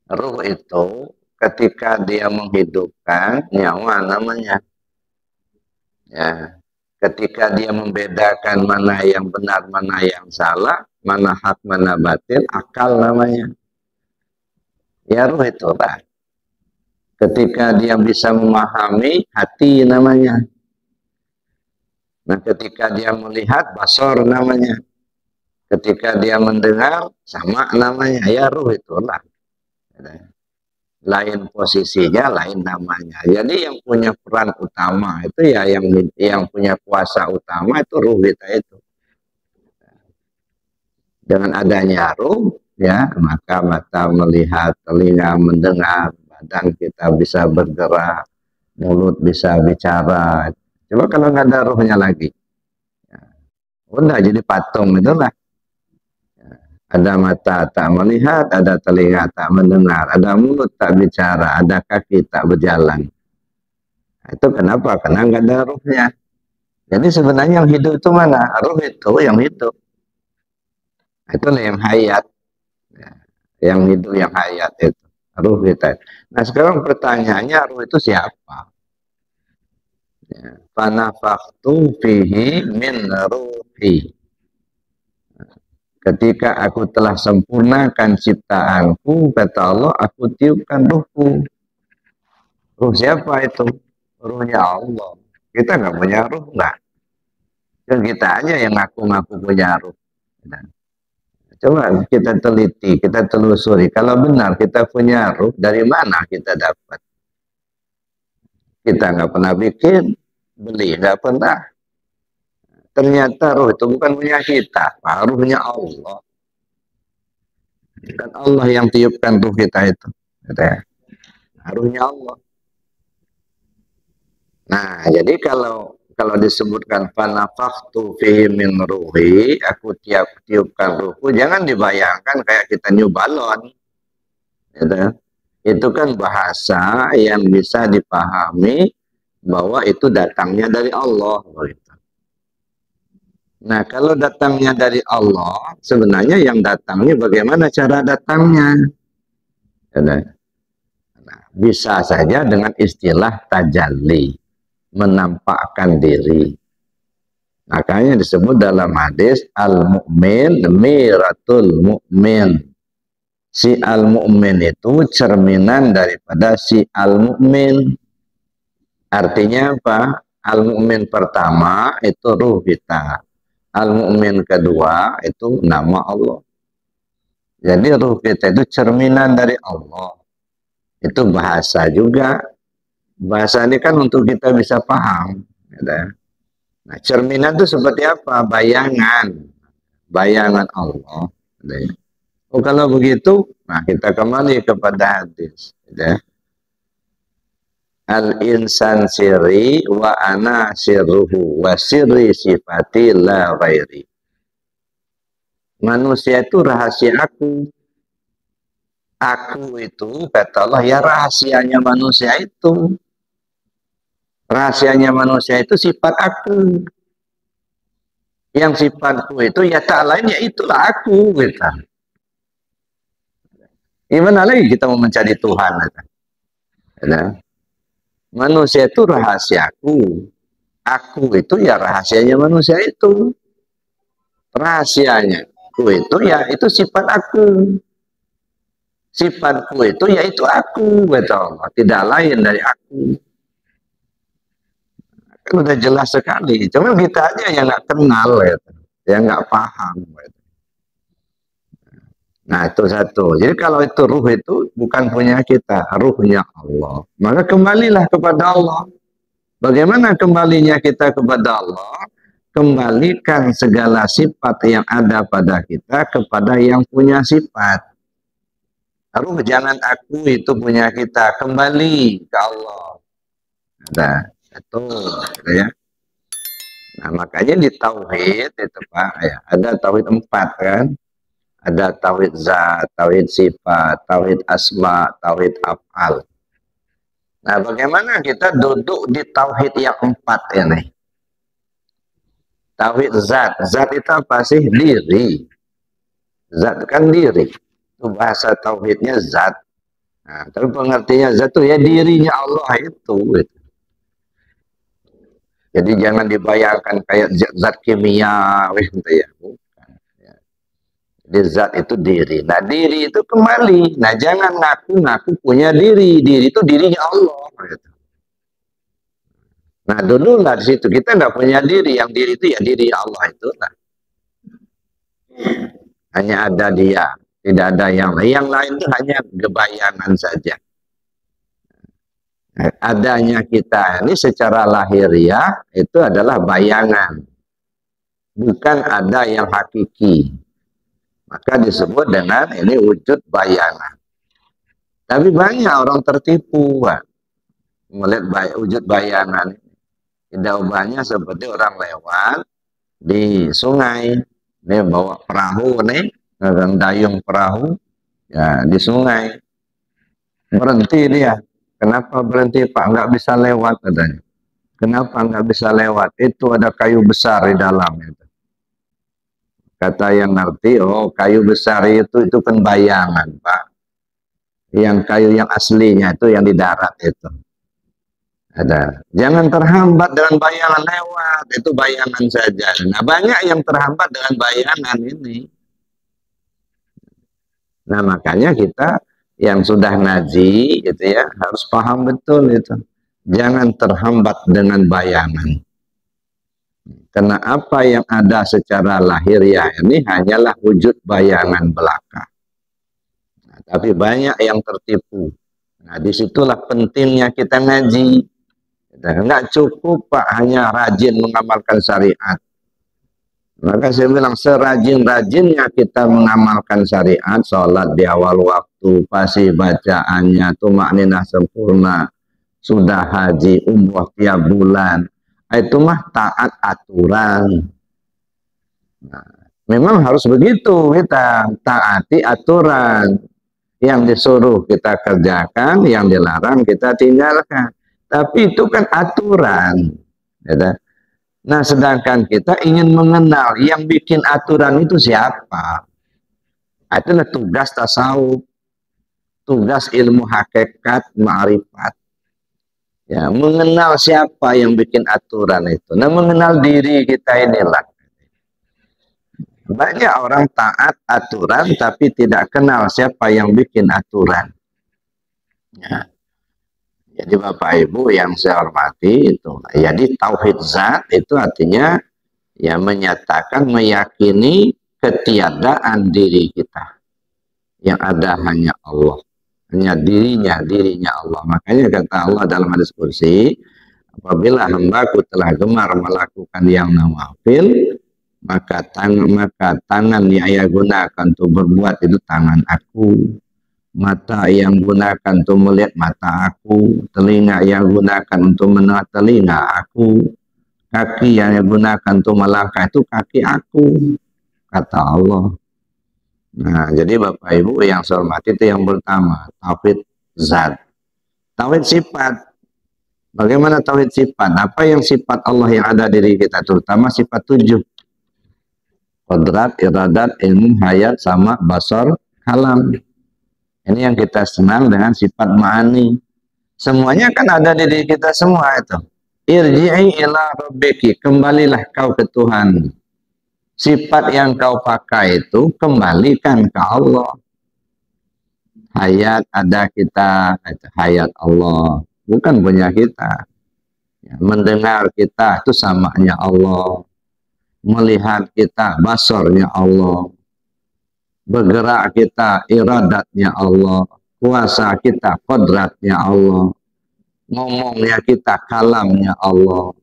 Ruh itu ketika dia menghidupkan nyawa namanya. Ya, ketika dia membedakan mana yang benar, mana yang salah, mana hak, mana batil, akal namanya. Ya ruh itulah. Ketika dia bisa memahami, hati namanya. Nah, ketika dia melihat, basar namanya. Ketika dia mendengar, sama namanya. Ya ruh itulah. Lain posisinya, lain namanya. Jadi yang punya peran utama itu ya yang punya kuasa utama itu ruh kita itu. Dengan adanya ruh, ya maka mata melihat, telinga mendengar, badan kita bisa bergerak, mulut bisa bicara. Coba kalau nggak ada ruhnya lagi, ya, udah jadi patung itulah. Ada mata tak melihat, ada telinga tak mendengar, ada mulut tak bicara, ada kaki tak berjalan. Itu kenapa? Karena nggak ada ruhnya. Jadi sebenarnya yang hidup itu mana? Ruh itu yang hidup. Itulah yang hayat. Yang hidup, yang hayat itu. Ruh kita. Nah sekarang pertanyaannya, ruh itu siapa? Fanafaktu fihi min ruhi. Ketika aku telah sempurnakan ciptaanku, kata Allah, aku tiupkan ruhku. Ruh siapa itu? Ruhnya Allah. Kita nggak punya ruh, nggak. Dan kita aja yang ngaku-ngaku punya ruh. Coba kita teliti, kita telusuri. Kalau benar kita punya ruh, dari mana kita dapat? Kita nggak pernah bikin, beli, nggak pernah. Ternyata ruh itu bukan punya kita, ruhnya Allah. Dan Allah yang tiupkan ruh kita itu. Ruhnya Allah. Nah, jadi kalau disebutkan fanafaktu fihi min ruhi, aku tiupkan ruhku, jangan dibayangkan kayak kita nyubalon. gitu kan? Itu kan bahasa yang bisa dipahami bahwa itu datangnya dari Allah. Gitu. Nah, kalau datangnya dari Allah, sebenarnya yang datangnya bagaimana cara datangnya? Gitu. Nah, bisa saja dengan istilah tajalli, menampakkan diri. Makanya disebut dalam hadis al-mu'min miratul mu'min. Si al-mu'min itu cerminan daripada si al-mu'min. Artinya apa? Al-mu'min pertama itu ruh kita. Al-mu'min kedua itu nama Allah. Jadi ruh kita itu cerminan dari Allah. Itu bahasa juga. Bahasa ini kan untuk kita bisa paham. Nah, cerminan itu seperti apa? Bayangan. Bayangan Allah. Oh, kalau begitu, nah kita kembali kepada hadis. Al-insan sirri wa ana sirruhu wa sirri sifati la ghairi. Manusia itu rahasia aku. Aku itu, kata Allah, ya rahasianya manusia itu. Rahasianya manusia itu sifat aku. Yang sifatku itu ya tak lain, ya itulah aku. Gitu. Gimana lagi kita mau mencari Tuhan? Gitu. Manusia itu rahasiaku. Aku itu ya rahasianya manusia itu. Rahasianya aku itu ya itu sifat aku. Sifatku itu ya itu aku. Betul. Tidak lain dari aku. Kan udah jelas sekali. Cuma kita aja yang nggak kenal. Gitu. Yang nggak paham. Gitu. Nah itu satu. Jadi kalau itu ruh itu bukan punya kita. Ruhnya Allah. Maka kembalilah kepada Allah. Bagaimana kembalinya kita kepada Allah? Kembalikan segala sifat yang ada pada kita kepada yang punya sifat. Ruh jangan aku itu punya kita. Kembali ke Allah. Ada. Itu. Ya. Nah makanya di tauhid itu Pak. Ya, ada tauhid 4 kan. Ada tauhid zat, tauhid sifat, tauhid asma, tauhid af'al. Nah, bagaimana kita duduk di tauhid yang 4 ini? Tauhid zat. Zat itu apa sih? Diri. Zat kan diri. Itu bahasa tauhidnya zat. Nah, tapi pengertiannya zat itu ya dirinya Allah itu. Gitu. Jadi jangan dibayangkan kayak zat kimia. Gitu ya. Jadi zat itu diri. Nah, diri itu kembali. Nah, jangan ngaku-ngaku punya diri. Diri itu dirinya Allah. Gitu. Nah, dulu lah di situ kita nggak punya diri. Yang diri itu ya diri Allah itu lah. Hanya ada dia. Tidak ada yang lain. Yang lain itu hanya kebayangan saja. Nah, adanya kita ini secara lahiriah itu adalah bayangan. Bukan ada yang hakiki. Maka disebut dengan ini wujud bayangan. Tapi banyak orang tertipu Pak, melihat wujud bayangan. Tidak banyak seperti orang lewat di sungai, nih bawa perahu nih, orang dayung perahu, ya di sungai. Berhenti dia. Kenapa berhenti Pak? Nggak bisa lewat katanya. Kenapa nggak bisa lewat? Itu ada kayu besar di dalam. Itu. Kata yang ngerti, oh kayu besar itu kan bayangan Pak. Yang kayu yang aslinya itu yang di darat itu. Ada. Jangan terhambat dengan bayangan lewat. Itu bayangan saja. Nah banyak yang terhambat dengan bayangan ini. Nah makanya kita yang sudah ngaji gitu ya harus paham betul itu. Jangan terhambat dengan bayangan. Karena apa yang ada secara lahiriah ini hanyalah wujud bayangan belaka. Nah, tapi banyak yang tertipu. Nah, disitulah pentingnya kita ngaji. Nggak cukup Pak hanya rajin mengamalkan syariat. Maka saya bilang serajin-rajinnya kita mengamalkan syariat, sholat di awal waktu, pasti bacaannya, tumakninah sempurna, sudah haji, umroh tiap bulan. Itu mah taat aturan. Nah, memang harus begitu kita taati aturan. Yang disuruh kita kerjakan, yang dilarang kita tinggalkan. Tapi itu kan aturan. Ya. Nah, sedangkan kita ingin mengenal yang bikin aturan itu siapa. Itulah tugas tasawuf, tugas ilmu hakikat, ma'rifat. Ya, mengenal siapa yang bikin aturan itu. Nah, mengenal diri kita inilah. Banyak orang taat aturan tapi tidak kenal siapa yang bikin aturan. Ya. Jadi Bapak Ibu yang saya hormati itu. Jadi tauhid zat itu artinya ya menyatakan, meyakini ketiadaan diri kita. Yang ada hanya Allah. Hanya dirinya Allah. Makanya kata Allah dalam hadis kursi, apabila hambaku telah gemar melakukan yang nawafil, maka tangan yang ia gunakan untuk berbuat itu tangan aku, mata yang gunakan untuk melihat mata aku, telinga yang gunakan untuk mendengar telinga aku, kaki yang gunakan untuk melangkah itu kaki aku, kata Allah. Nah, jadi Bapak Ibu yang saya hormati, itu yang pertama, tauhid zat. Tauhid sifat. Bagaimana tauhid sifat? Apa yang sifat Allah yang ada di diri kita, terutama sifat 7. Kodrat, iradat, ilmu, hayat, sama, basar, kalam. Ini yang kita senang dengan sifat ma'ani. Semuanya kan ada di diri kita semua itu. Irji'i ila rabbiki, kembalilah kau ke Tuhan. Sifat yang kau pakai itu kembalikan ke Allah. Hayat ada kita, hayat Allah, bukan punya kita. Mendengar kita itu samanya Allah. Melihat kita basarnya Allah. Bergerak kita iradatnya Allah. Kuasa kita kodratnya Allah. Ngomongnya kita kalamnya Allah.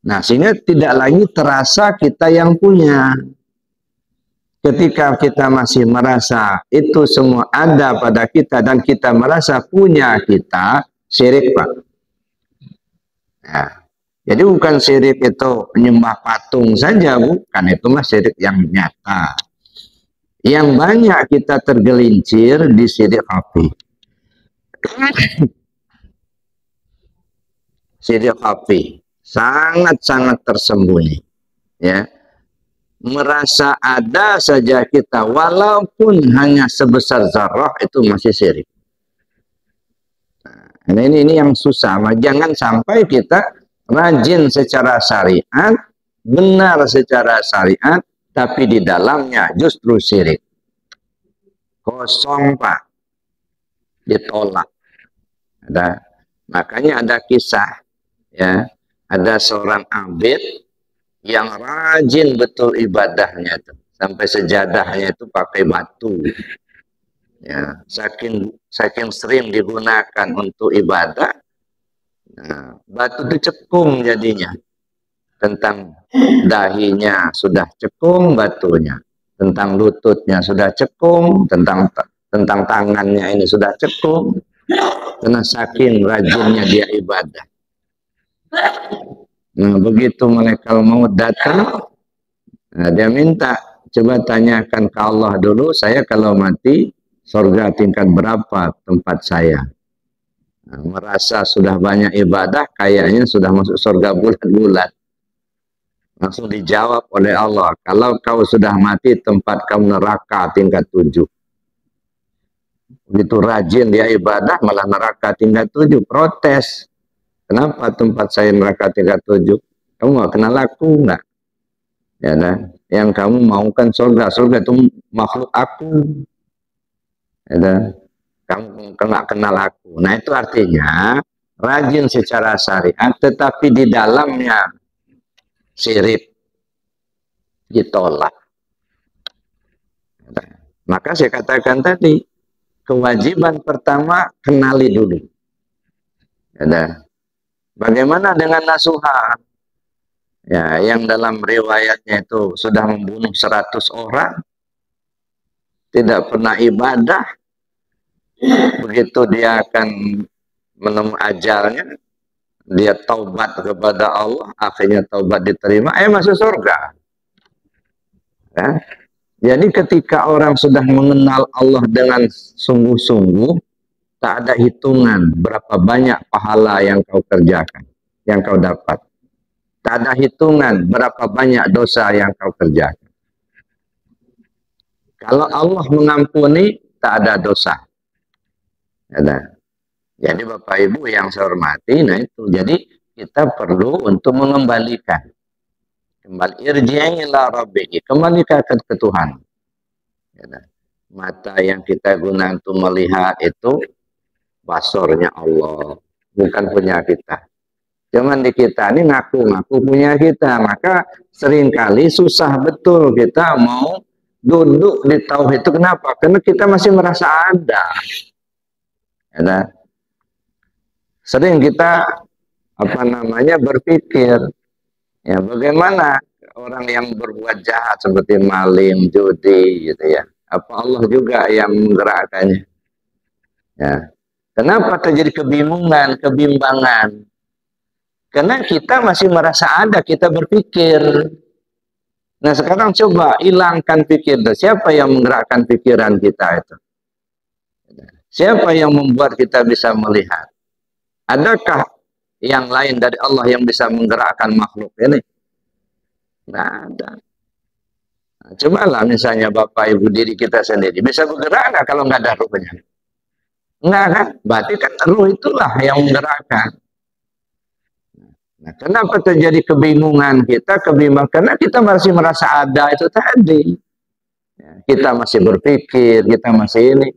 Nah, sehingga tidak lagi terasa kita yang punya. Ketika kita masih merasa itu semua ada pada kita dan kita merasa punya kita, syirik, Pak. Nah, jadi bukan syirik itu menyembah patung saja, bukan. Itu mah syirik yang nyata. Yang banyak kita tergelincir di syirik khafi. Syirik khafi sangat-sangat tersembunyi, ya. Merasa ada saja kita walaupun hanya sebesar zarah itu masih syirik. Nah, ini yang susah. Jangan sampai kita rajin secara syariat, benar secara syariat, tapi di dalamnya justru syirik. Kosong, Pak. Ditolak. Makanya ada kisah, ya. Ada seorang abid yang rajin betul ibadahnya itu, sampai sejadahnya itu pakai batu. Ya, saking sering digunakan untuk ibadah, nah, batu itu cekung jadinya. Tentang dahinya sudah cekung batunya, tentang lututnya sudah cekung, tentang tangannya ini sudah cekung, karena saking rajinnya dia ibadah. Nah, begitu malaikat maut datang, nah, dia minta, coba tanyakan ke Allah dulu, saya kalau mati, surga tingkat berapa tempat saya? Nah, merasa sudah banyak ibadah, kayaknya sudah masuk surga bulat-bulat. Langsung dijawab oleh Allah, kalau kau sudah mati, tempat kamu neraka tingkat 7. Begitu rajin dia ibadah, malah neraka tingkat 7, protes. Kenapa tempat saya neraka tingkat 7? Kamu gak kenal aku enggak? Ya, nah, yang kamu mau kan surga. Surga itu makhluk aku. Ya, nah, kamu nggak kenal aku. Nah, itu artinya rajin secara syariat, tetapi di dalamnya syirik, ditolak. Nah, maka saya katakan tadi, kewajiban pertama kenali dulu. Ya, nah, bagaimana dengan nasuha? Ya, yang dalam riwayatnya itu sudah membunuh 100 orang, tidak pernah ibadah, begitu dia akan menemui ajalnya, dia taubat kepada Allah, akhirnya taubat diterima, masuk surga. Ya. Jadi ketika orang sudah mengenal Allah dengan sungguh-sungguh, tak ada hitungan berapa banyak pahala yang kau kerjakan, yang kau dapat. Tak ada hitungan berapa banyak dosa yang kau kerjakan. Kalau Allah mengampuni, tak ada dosa. Ada. Jadi Bapak Ibu yang saya hormati, nah itu. Jadi kita perlu untuk mengembalikan. Kembali irji'i ila rabbiki, kembalikan ke Tuhan. Ya, mata yang kita gunakan untuk melihat itu basornya Allah, bukan punya kita. Cuman di kita ini ngaku-ngaku punya kita, maka seringkali susah betul kita mau duduk di tauhid itu. Kenapa? Karena kita masih merasa ada. Ya, sering kita berpikir, ya bagaimana orang yang berbuat jahat seperti maling, judi, gitu ya. Apa Allah juga yang menggerakkannya? Ya. Kenapa terjadi kebingungan, kebimbangan? Karena kita masih merasa ada, kita berpikir. Nah sekarang coba hilangkan pikir. Siapa yang menggerakkan pikiran kita itu? Siapa yang membuat kita bisa melihat? Adakah yang lain dari Allah yang bisa menggerakkan makhluk ini? Nggak ada. Nah, cobalah misalnya Bapak Ibu diri kita sendiri. Bisa bergerak nggak kalau nggak ada ruhnya? Enggak kan? Berarti kan ruh itulah yang menggerakkan. Nah, kenapa terjadi kebingungan kita? Kebimbangan karena kita masih merasa ada itu tadi. Ya, kita masih berpikir, kita masih ini.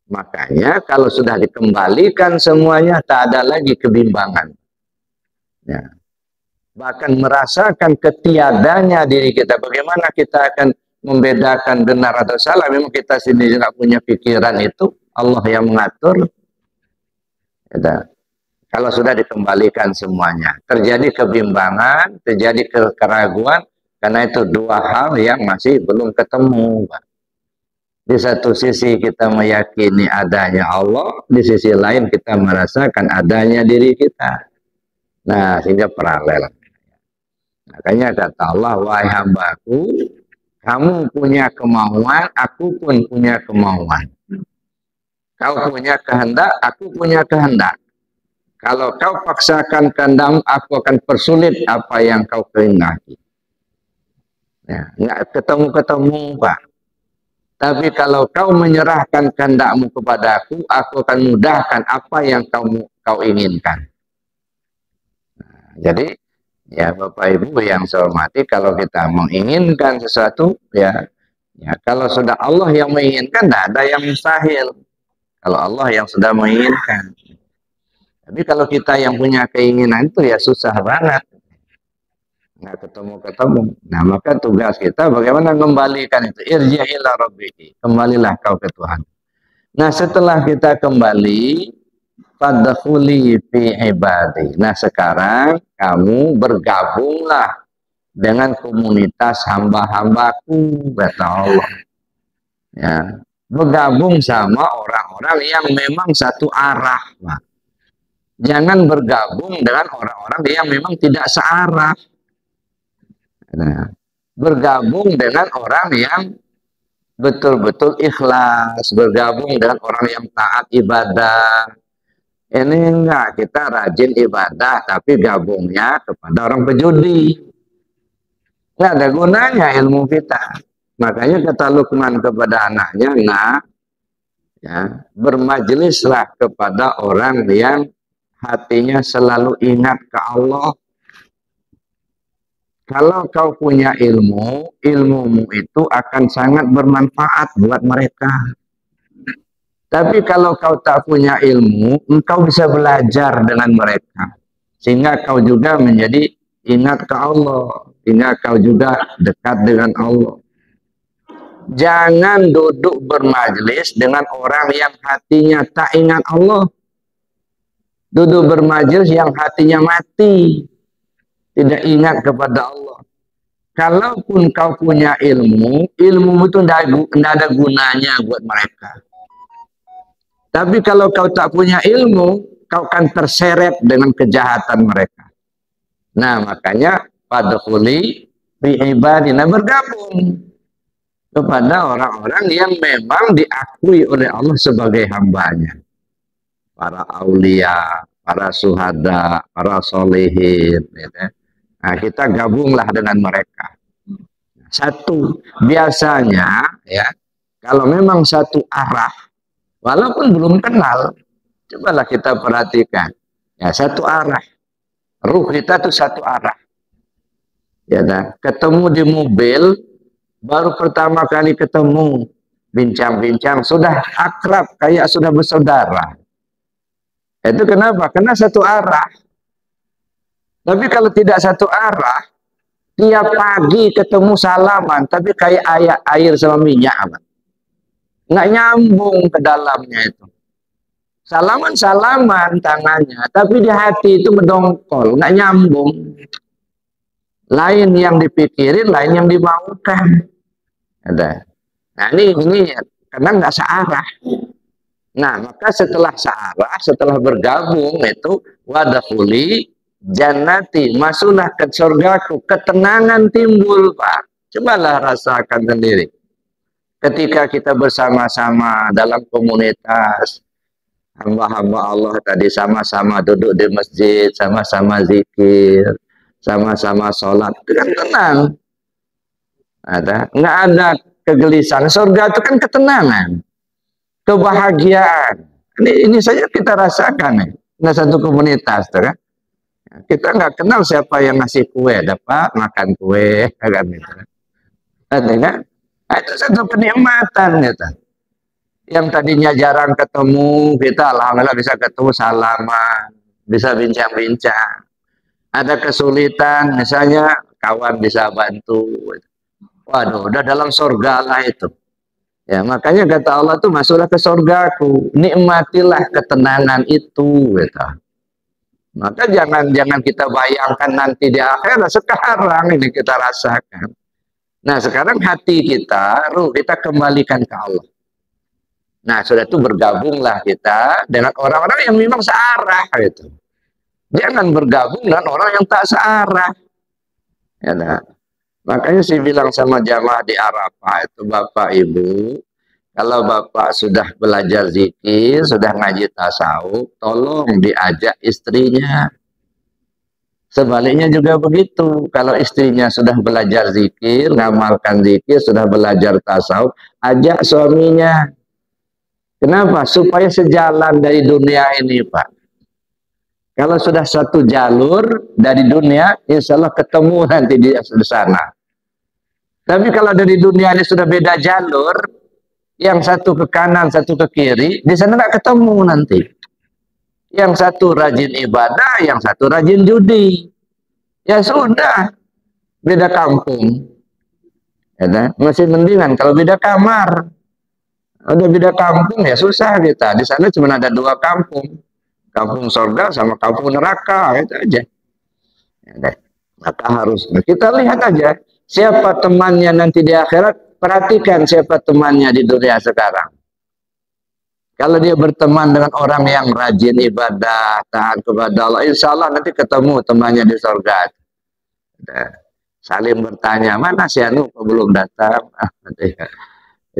Makanya kalau sudah dikembalikan semuanya, tak ada lagi kebimbangan. Ya. Bahkan merasakan ketiadanya diri kita. Bagaimana kita akan membedakan benar atau salah? Memang kita sendiri tidak punya pikiran itu. Allah yang mengatur. Ya. Kalau sudah dikembalikan semuanya, terjadi kebimbangan, terjadi keraguan, karena itu dua hal yang masih belum ketemu. Di satu sisi kita meyakini adanya Allah, di sisi lain kita merasakan adanya diri kita. Nah, sehingga paralel. Makanya kata Allah, wahai hambaku, kamu punya kemauan, aku pun punya kemauan. Kau punya kehendak, aku punya kehendak. Kalau kau paksakan kehendakmu, aku akan persulit apa yang kau kehendaki. Ya, nggak ketemu-ketemu, Pak. Tapi kalau kau menyerahkan kehendakmu kepadaku, aku akan mudahkan apa yang kau inginkan. Nah, jadi, ya Bapak Ibu yang saya hormati, kalau kita menginginkan sesuatu, ya kalau sudah Allah yang menginginkan, tidak ada yang mustahil. Kalau Allah yang sudah menginginkan. Tapi kalau kita yang punya keinginan itu ya susah banget. Nggak ketemu-ketemu. Nah maka tugas kita bagaimana mengembalikan itu. Irji'i ila rabbiki. Kembalilah kau ke Tuhan. Nah setelah kita kembali, fadkhuli fi ibadi. Nah sekarang kamu bergabunglah dengan komunitas hamba-hambaku, kata Allah. Ya, bergabung sama orang-orang yang memang satu arah, Pak. Jangan bergabung dengan orang-orang yang memang tidak searah. Nah, bergabung dengan orang yang betul-betul ikhlas, bergabung dengan orang yang taat ibadah. Ini enggak, kita rajin ibadah, tapi gabungnya kepada orang pejudi. Nggak ada gunanya ilmu kita. Makanya kata Luqman kepada anaknya, nak, ya, bermajlislah kepada orang yang hatinya selalu ingat ke Allah. Kalau kau punya ilmu, ilmumu itu akan sangat bermanfaat buat mereka. Tapi kalau kau tak punya ilmu, engkau bisa belajar dengan mereka. Sehingga kau juga menjadi ingat ke Allah. Sehingga kau juga dekat dengan Allah. Jangan duduk bermajlis dengan orang yang hatinya tak ingat Allah. Duduk bermajlis yang hatinya mati. Tidak ingat kepada Allah. Kalaupun kau punya ilmu, ilmu itu tidak ada gunanya buat mereka. Tapi kalau kau tak punya ilmu, kau akan terseret dengan kejahatan mereka. Nah, makanya fadkhuli fi ibadina, bergabung. kepada orang-orang yang memang diakui oleh Allah sebagai hambanya. Para aulia, para suhada, para solehin. Gitu. Nah, kita gabunglah dengan mereka. Satu, biasanya ya, kalau memang satu arah, walaupun belum kenal, cobalah kita perhatikan. Ya, satu arah. Ruh kita tuh satu arah. Ya, nah, ketemu di mobil, baru pertama kali ketemu, bincang-bincang, sudah akrab, kayak sudah bersaudara. Itu kenapa? Karena satu arah. Tapi kalau tidak satu arah, tiap pagi ketemu salaman, tapi kayak air sama minyak. Nggak nyambung ke dalamnya itu. Salaman-salaman tangannya, tapi di hati itu mendongkol, nggak nyambung. Lain yang dipikirin, lain yang dimaukan. Ada. Nah ini karena nggak searah. Nah maka setelah searah, setelah bergabung itu wadahuli jannati, masuklah ke surgaku, ketenangan timbul Pak. Cobalah rasakan sendiri. Ketika kita bersama-sama dalam komunitas, hamba-hamba Allah tadi sama-sama duduk di masjid, sama-sama zikir, sama-sama sholat, dengan tenang. Nggak ada kegelisahan. Surga itu kan ketenangan, kebahagiaan. Ini saja kita rasakan. Nah, satu komunitas, kan? Kita nggak kenal siapa yang ngasih kue, dapat makan kue, kan? Kan? Nah, itu satu kenikmatan, gitu. Yang tadinya jarang ketemu, kita alhamdulillah bisa ketemu salaman, bisa bincang-bincang. Ada kesulitan, misalnya kawan bisa bantu. Waduh, udah dalam surga lah itu. Ya, makanya kata Allah tuh masuklah ke surgaku, nikmatilah ketenangan itu, gitu. Maka jangan kita bayangkan nanti di akhirat, sekarang ini kita rasakan. Nah, sekarang hati kita, ruh kita kembalikan ke Allah. Nah, sudah itu bergabunglah kita dengan orang-orang yang memang searah, gitu. Jangan bergabung dengan orang yang tak searah. Ya, nah. Makanya saya bilang sama jamaah di Arafah itu, Bapak Ibu, kalau Bapak sudah belajar zikir, sudah ngaji tasawuf, tolong diajak istrinya. Sebaliknya juga begitu. Kalau istrinya sudah belajar zikir, ngamalkan zikir, sudah belajar tasawuf, ajak suaminya. Kenapa? Supaya sejalan dari dunia ini, Pak. Kalau sudah satu jalur dari dunia, insya Allah ketemu nanti di sana. Tapi kalau dari dunia ini sudah beda jalur, yang satu ke kanan, satu ke kiri, di sana nggak ketemu nanti. Yang satu rajin ibadah, yang satu rajin judi. Ya sudah, beda kampung. Ya, masih mendingan kalau beda kamar. Udah beda kampung ya susah kita. Di sana cuma ada dua kampung. Kampung surga sama kampung neraka, itu aja. Ya, maka harus kita lihat aja siapa temannya nanti di akhirat, perhatikan siapa temannya di dunia sekarang. Kalau dia berteman dengan orang yang rajin ibadah, taat kepada Allah, insya Allah nanti ketemu temannya di surga. Saling bertanya, mana si Anu kok belum datang?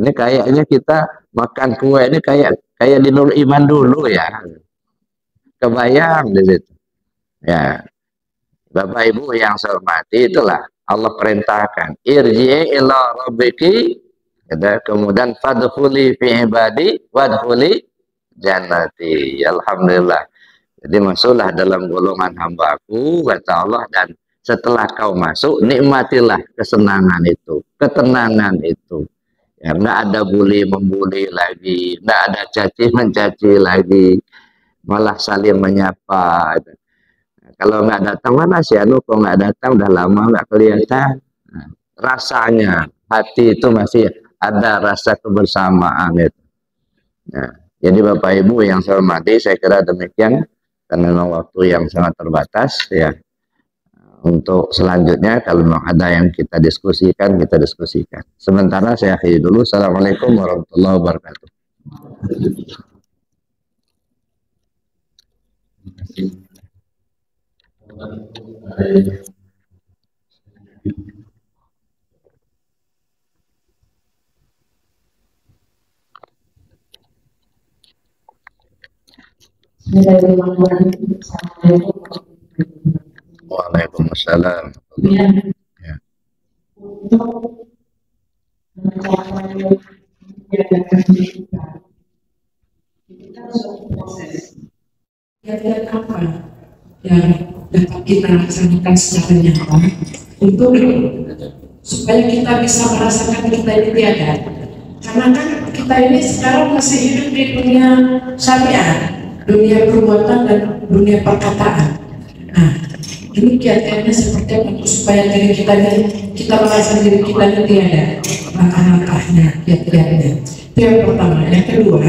Ini kayaknya kita makan kue ini kayak di Nur Iman dulu ya. Kebayang di situ. Ya. Bapak Ibu yang saya hormati, itulah Allah perintahkan irji'i ila rabbiki, kemudian fadkhuli fi ibadi wadkhuli jannati. Alhamdulillah. Jadi masuklah dalam golongan hambaku, kata Allah, dan setelah kau masuk nikmatilah kesenangan itu, ketenangan itu. Ya, nggak ada bully membuli lagi, nggak ada caci mencaci lagi, malah saling menyapa. Kalau nggak datang, mana si Anu kok nggak datang, udah lama nggak kelihatan. Nah, rasanya hati itu masih ada rasa kebersamaan itu. Nah, jadi Bapak Ibu yang saya hormati, saya kira demikian karena memang waktu yang sangat terbatas ya. Untuk selanjutnya kalau memang ada yang kita diskusikan, kita diskusikan. Sementara saya akhiri dulu. Assalamualaikum warahmatullahi wabarakatuh. Waalaikumsalam. Ya. Ya. Untuk mencapai menjaga kita, kita suatu proses. Kiat-kiat apa yang dapat kita laksanakan secara nyata untuk supaya kita bisa merasakan kita ini tiada? Karena kan kita ini sekarang masih hidup di dunia syariat, dunia perbuatan dan dunia perkataan. Nah, ini kiat-kiatnya seperti apa untuk supaya diri kita merasa diri kita ini tiada, langkah-langkahnya, kiat-kiatnya. Itu yang pertama. Yang kedua,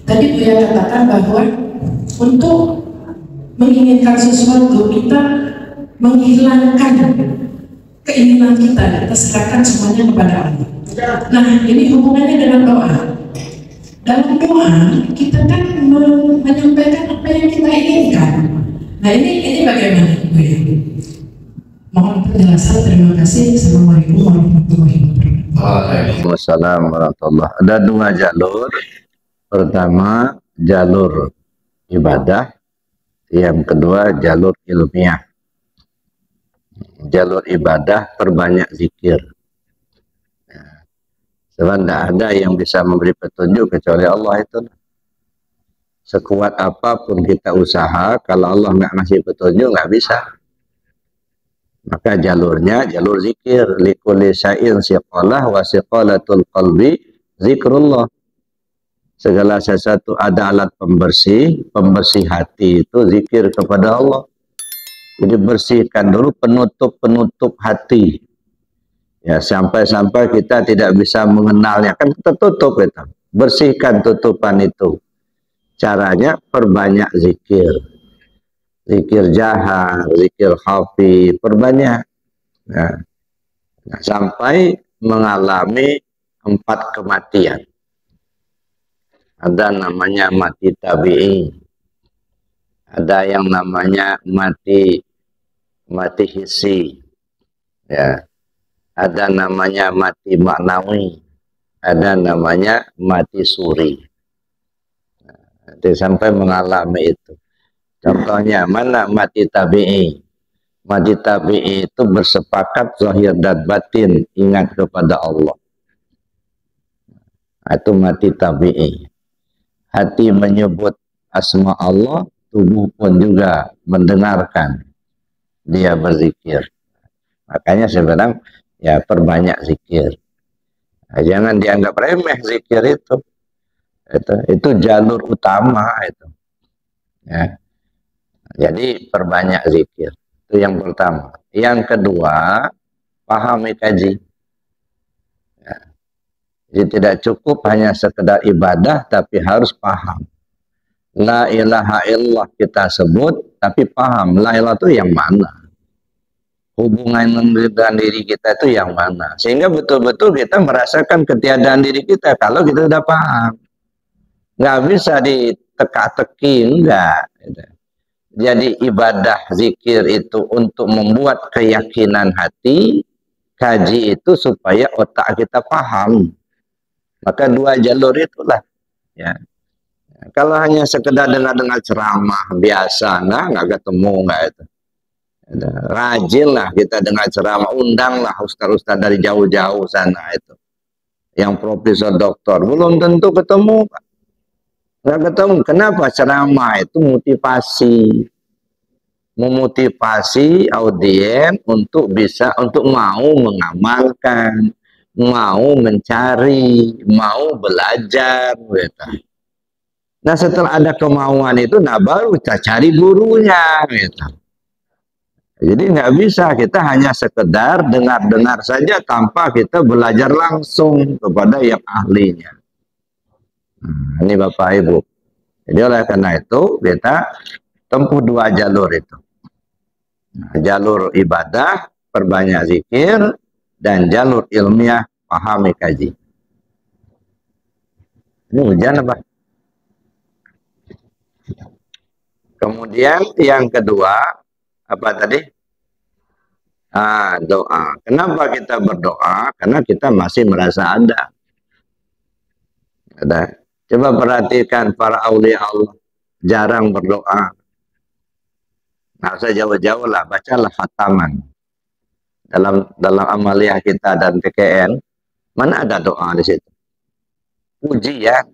tadi Buya katakan bahwa untuk menginginkan sesuatu kita menghilangkan keinginan kita serahkan semuanya kepada Allah. Nah, ini hubungannya dengan doa. Dalam doa kita kan menyampaikan apa yang kita inginkan. Nah, ini bagaimana Bu ya? Mohon penjelasan. Terima kasih. Assalamualaikum warahmatullahi wabarakatuh. Waalaikumsalam warahmatullahi. Ada dua jalur. Pertama jalur ibadah, yang kedua jalur ilmiah. Jalur ibadah perbanyak zikir. Sebab tidak ada yang bisa memberi petunjuk kecuali Allah itu. Sekuat apapun kita usaha, kalau Allah nggak ngasih petunjuk nggak bisa. Maka jalurnya jalur zikir. Likulli syai'in siqalah wa siqalatul qalbi zikrullah. Segala sesuatu ada alat pembersih, pembersih hati itu zikir kepada Allah. Jadi bersihkan dulu penutup-penutup hati. Ya, sampai-sampai kita tidak bisa mengenalnya, kan tertutup itu. Bersihkan tutupan itu. Caranya perbanyak zikir. Zikir jahar, zikir khafi, perbanyak. Nah, sampai mengalami 4 kematian. Ada namanya mati tabi'i, ada yang namanya mati hissi, ya, ada namanya mati maknawi, ada namanya mati suri. Nah, sampai mengalami itu. Contohnya mana mati tabi'i? Mati tabi'i itu bersepakat zahir dan batin ingat kepada Allah. Itu mati tabi'i. Hati menyebut asma Allah, tubuh pun juga mendengarkan dia berzikir. Makanya sebenarnya ya perbanyak zikir. Nah, jangan dianggap remeh zikir itu. Itu jalur utama itu. Ya. Jadi perbanyak zikir. Itu yang pertama. Yang kedua, pahami kaji. Jadi tidak cukup hanya sekedar ibadah, tapi harus paham. La ilaha illallah kita sebut, tapi paham la ilaha itu yang mana. Hubungan dengan diri kita itu yang mana. Sehingga betul-betul kita merasakan ketiadaan diri kita kalau kita sudah paham. Nggak bisa diteka-teki, enggak. Jadi ibadah zikir itu untuk membuat keyakinan hati, kaji itu supaya otak kita paham. Maka dua jalur itulah. Ya. Kalau hanya sekedar dengar-dengar ceramah biasa, nggak ketemu, nggak itu. Rajinlah kita dengar ceramah, undanglah ustaz-ustaz dari jauh-jauh sana itu. Yang profesor doktor, belum tentu ketemu. Nggak ketemu. Kenapa? Ceramah itu motivasi. Memotivasi audiens untuk mau mengamalkan, mau mencari, mau belajar, gitu. Nah setelah ada kemauan itu, nah baru kita cari gurunya, gitu. Jadi nggak bisa kita hanya sekedar dengar-dengar saja tanpa kita belajar langsung kepada yang ahlinya. Nah, ini Bapak Ibu. Jadi oleh karena itu kita tempuh dua jalur itu. Nah, jalur ibadah, perbanyak zikir, dan jalur ilmiah, pahami kaji. Ini hujan apa? Kemudian yang kedua, apa tadi? Doa. Kenapa kita berdoa? Karena kita masih merasa ada. Coba perhatikan para aulia Allah. jarang berdoa. Nggak usah jauh-jauh lah, bacalah khataman. Dalam amaliyah kita dan PKN, mana ada doa di situ? Pujian.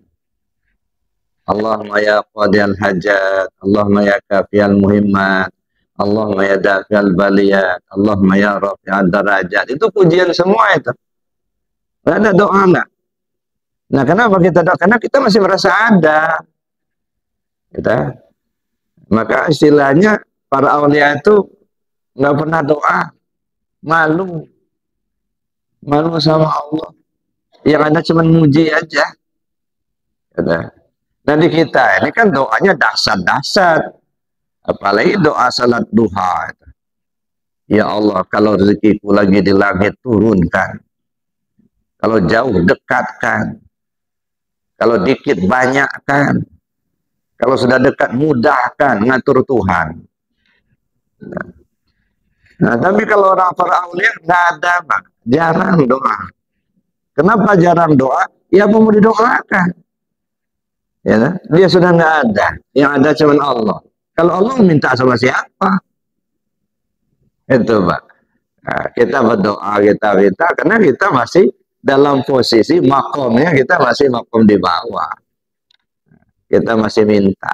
Allahumma ya qadiyal hajat, Allahumma ya kafiyal muhimmat, Allahumma ya dafiyal baliyat, Allahumma ya rafi'ad darajat. Itu pujian semua itu. Nggak ada doa enggak. Nah, kenapa kita doa? Karena kita masih merasa ada. Kita, maka istilahnya para aulia itu nggak pernah doa, malu sama Allah. Yang ada cuma muji aja. Kita. Nah di kita ini kan doanya dasar-dasar, apalagi doa salat duha. Ya Allah, kalau rezekiku lagi di langit turunkan, kalau jauh dekatkan, kalau dikit banyakkan, kalau sudah dekat mudahkan, ngatur Tuhan. Nah, tapi kalau orang para aulia nggak ada, Bang. Jarang doa. Kenapa jarang doa? Ya mau didoakan. Ya, dia sudah nggak ada. Yang ada cuma Allah. Kalau Allah minta sama siapa? Itu, Pak. Nah, kita berdoa, kita minta, karena kita masih dalam posisi makomnya, kita masih makom di bawah. Kita masih minta.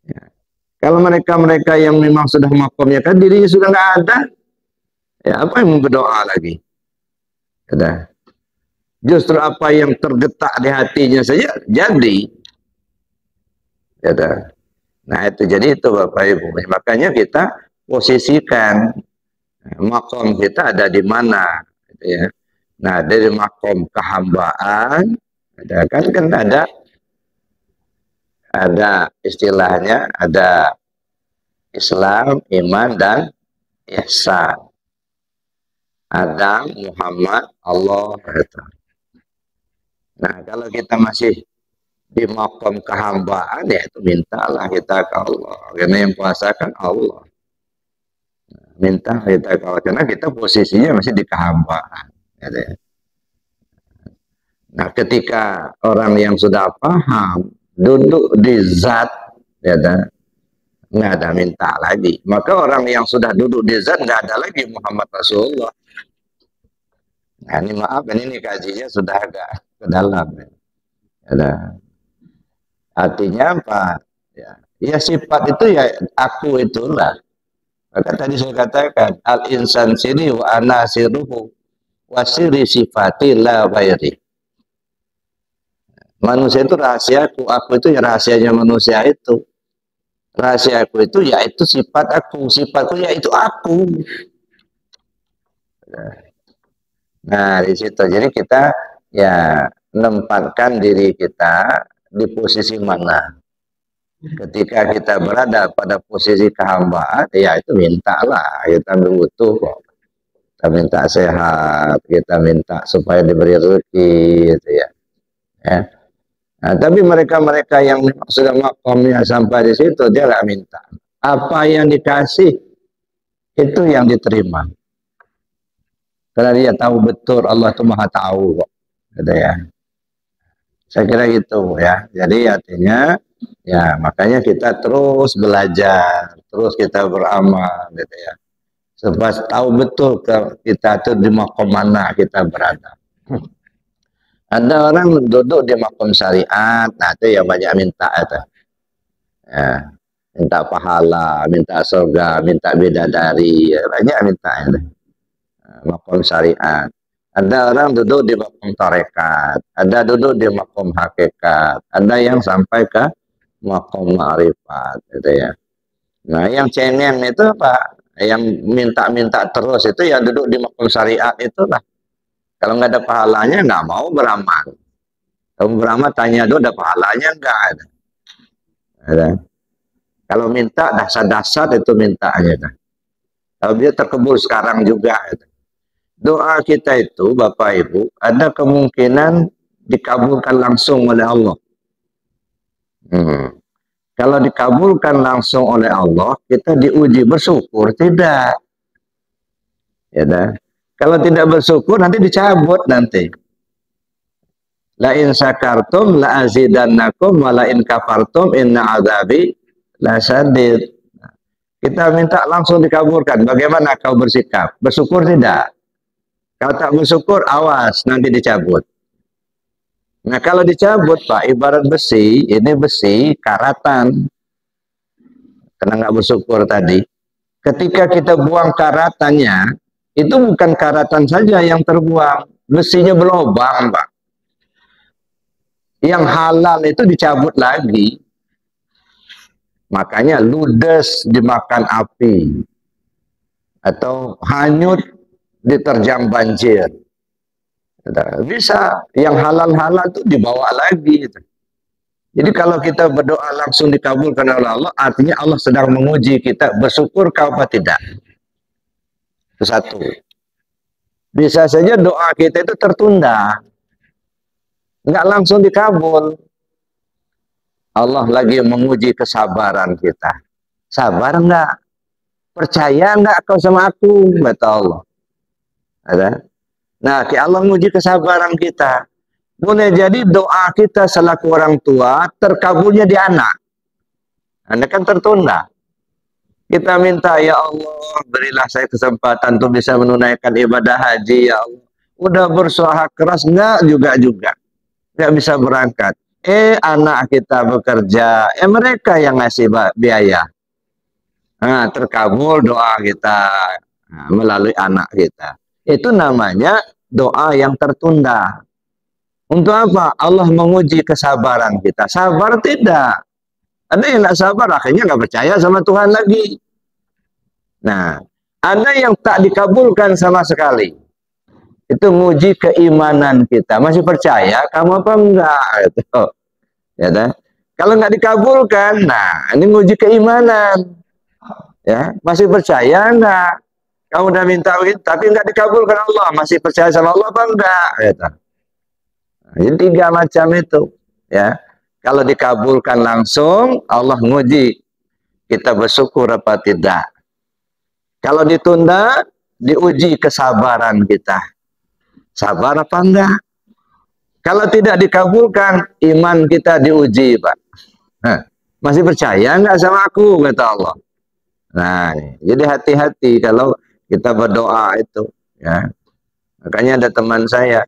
Ya. Kalau mereka-mereka yang memang sudah makomnya, kan dirinya sudah nggak ada. Ya, apa yang mau berdoa lagi? Sudah. Justru apa yang tergetak di hatinya saja jadi. Ya, nah itu jadi itu Bapak Ibu. Makanya kita posisikan makom kita ada di mana, gitu ya. Nah dari makom kehambaan, kan ada istilahnya, ada Islam, iman dan ihsan. Adam, Muhammad, Allah. Gitu. Nah, kalau kita masih di makom kehambaan, ya itu mintalah kita ke Allah. Karena yang puasa kan Allah. Minta kita ke Allah. Karena kita posisinya masih di kehambaan. Gitu. Nah, ketika orang yang sudah paham, duduk di zat, gitu, nggak ada minta lagi. Maka orang yang sudah duduk di zat, nggak ada lagi Muhammad Rasulullah. Nah, ini maaf, ini kajinya sudah agak ke dalam. Ya. Artinya apa? Ya sifat itu ya aku itulah. Maka tadi saya katakan al-insan siri wa ana siruhu wa siri sifati la ghairi. Manusia itu rahasiaku, aku itu ya rahasianya manusia itu. Rahasiaku itu yaitu sifat aku, sifatku yaitu aku. Nah, di situ jadi kita ya menempatkan diri kita di posisi mana. Ketika kita berada pada posisi kehambaan, ya itu mintalah, kita butuh kok. Kita minta sehat, kita minta supaya diberi rezeki, gitu ya. Nah, tapi mereka-mereka yang sudah makomnya sampai di situ, dia nggak minta. Apa yang dikasih, itu yang diterima. Karena dia tahu betul Allah itu maha tahu kok. Gitu ya. Saya kira gitu ya. Jadi artinya ya makanya kita terus belajar, terus kita beramal gitu ya. Supaya tahu betul kita itu di makom mana kita berada. Ada orang duduk di makom syariat, nah itu yang banyak minta itu. Ya, minta pahala, minta surga, minta bidadari, ya, banyak minta itu. Makom syariat. Ada orang duduk di makom tarekat, ada duduk di makom hakikat, ada yang sampai ke makom ma'rifat, gitu ya. Nah, yang cengeng itu apa? Yang minta-minta terus itu yang duduk di makom syariat itulah. Kalau nggak ada pahalanya nggak mau beramal. Kalau beramal tanya dulu ada pahalanya nggak ada. Ada. Kalau minta dasar-dasar itu mintanya. Kalau dia terkabul sekarang juga. Gitu. Doa kita itu, Bapak Ibu, ada kemungkinan dikabulkan langsung oleh Allah. Kalau dikabulkan langsung oleh Allah, kita diuji bersyukur, tidak. Ya dah. Kalau tidak bersyukur, nanti dicabut nanti. La in syakartum la azidannakum wa la in kafartum inna adzabi lasyadid. Kita minta langsung dikabulkan. Bagaimana kau bersikap? Bersyukur tidak? Kalau tak bersyukur, awas nanti dicabut. Nah kalau dicabut Pak, ibarat besi, ini besi karatan. Karena nggak bersyukur tadi. Ketika kita buang karatannya, itu bukan karatan saja yang terbuang, besinya berlubang Pak. Yang halal itu dicabut lagi. Makanya ludes dimakan api. Atau hanyut diterjang banjir. Bisa. Yang halal-halal itu dibawa lagi. Jadi kalau kita berdoa langsung dikabulkan oleh Allah, artinya Allah sedang menguji kita, bersyukur kau apa tidak. Itu satu. Bisa saja doa kita itu tertunda. Nggak langsung dikabul. Allah lagi menguji kesabaran kita. Sabar enggak? Percaya enggak kau sama aku? Kata Allah. Ada? Nah, Allah menguji kesabaran kita. Boleh jadi doa kita selaku orang tua terkabulnya di anak. Anak kan tertunda. Kita minta, ya Allah, berilah saya kesempatan untuk bisa menunaikan ibadah haji, ya Allah. Udah berusaha keras, enggak juga. Enggak bisa berangkat. Anak kita bekerja, mereka yang ngasih biaya. Nah, terkabul doa kita melalui anak kita. Itu namanya doa yang tertunda. Untuk apa? Allah menguji kesabaran kita. Sabar tidak. Ada yang nggak sabar, akhirnya nggak percaya sama Tuhan lagi. Nah, ada yang tak dikabulkan sama sekali. Itu menguji keimanan kita. Masih percaya kamu apa enggak? Gitu. Ya, kalau nggak dikabulkan, nah ini menguji keimanan. Ya, masih percaya enggak? Kamu udah minta tapi nggak dikabulkan Allah, masih percaya sama Allah apa enggak? Gitu. Jadi 3 macam itu, ya. Kalau dikabulkan langsung, Allah menguji kita bersyukur apa tidak. Kalau ditunda, diuji kesabaran kita. Sabar apa enggak? Kalau tidak dikabulkan, iman kita diuji, Pak. Nah, masih percaya enggak sama aku, kata Allah. Nah, jadi hati-hati kalau kita berdoa itu, ya. Makanya ada teman saya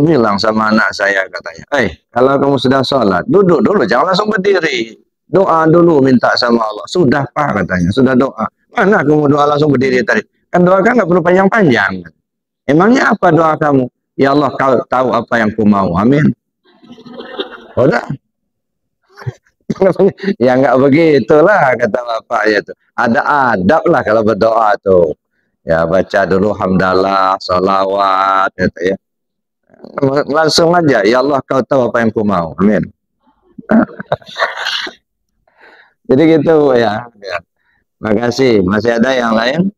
bilang sama anak saya, katanya, kalau kamu sudah sholat, duduk dulu, jangan langsung berdiri. Doa dulu, minta sama Allah. Sudah Pak, katanya, sudah doa. Mana kamu doa langsung berdiri tadi? Kan doa kan nggak perlu panjang-panjang. Emangnya apa doa kamu? Ya Allah, kau tahu apa yang ku mau. Amin. Udah. Ya nggak begitulah, kata bapaknya itu. Ada adab lah kalau berdoa tuh. Ya baca dulu hamdalah, sholawat, gitu ya. Langsung aja, ya Allah kau tahu apa yang ku mau. Amin. Jadi gitu ya. Makasih. Masih ada yang lain?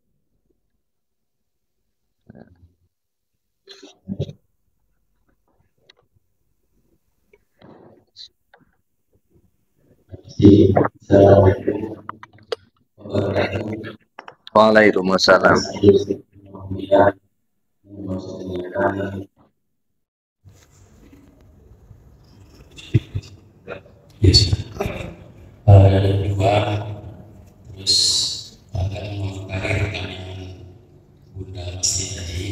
Waalaikumsalam. Yes. Yang kedua, terus akan mengomentari pertanyaan Bunda Mesti tadi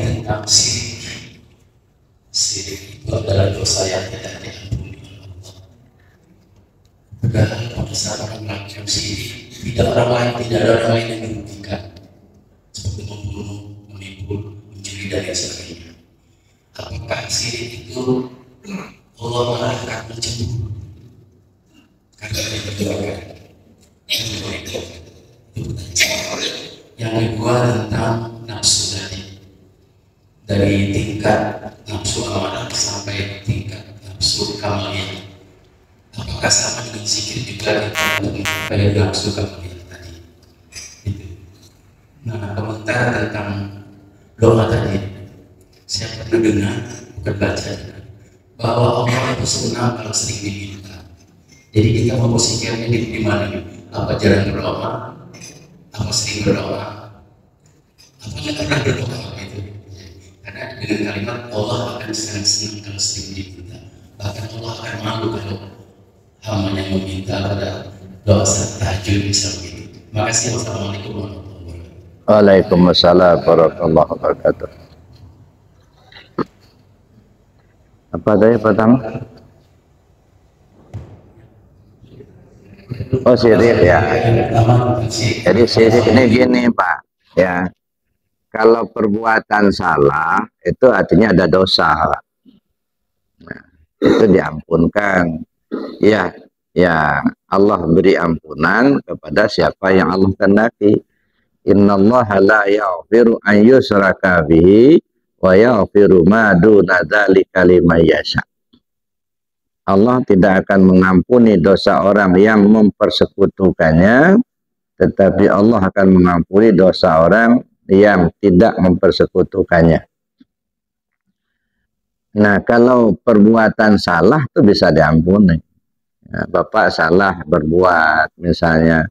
tentang sirik. Sirik itu adalah dosa yang tidak diampuni oleh Allah. Padahal pada saat orang melakukan sirik, tidak ada orang lain yang dirugikan, seperti membunuh, menipu, mencuri dan sebagainya. Apakah sirik itu Allah malah akan mencemburu karena dia berdoa? Yang kedua tentang nafsu tadi, dari tingkat nafsu awalan sampai tingkat nafsu kamaliyah. Apakah sama dengan zikir juga pada nafsu kamaliyah tadi? Itu. Nah, komentar tentang doa tadi, saya pernah dengar, bukan baca, bahwa Allah itu senang kalau sering diminta. Jadi kita memposisikannya di mana? Apa jarang berdoa? Apa sering berdoa? Apa nggak pernah berdoa? Gitu. Karena dengan kalimat Allah akan sangat senang kalau sering diminta. Bahkan Allah akan malu kalau hambanya meminta pada doa saat tahajud bisa begitu. Makasih. Wassalamualaikum warahmatullahi wabarakatuh. Waalaikumsalam warahmatullahi wabarakatuh. Apa tadi pertama? Oh, syirik ya. Jadi syirik ini gini Pak, ya. Kalau perbuatan salah itu artinya ada dosa. Nah, itu diampunkan. Ya, ya Allah beri ampunan kepada siapa yang Allah kehendaki. Innallaha la yaghfiru an yushraka bihi wa yaghfiru ma duna dzalika liman yasha. Allah tidak akan mengampuni dosa orang yang mempersekutukannya, tetapi Allah akan mengampuni dosa orang yang tidak mempersekutukannya. Nah, kalau perbuatan salah itu bisa diampuni. Nah, Bapak salah berbuat misalnya,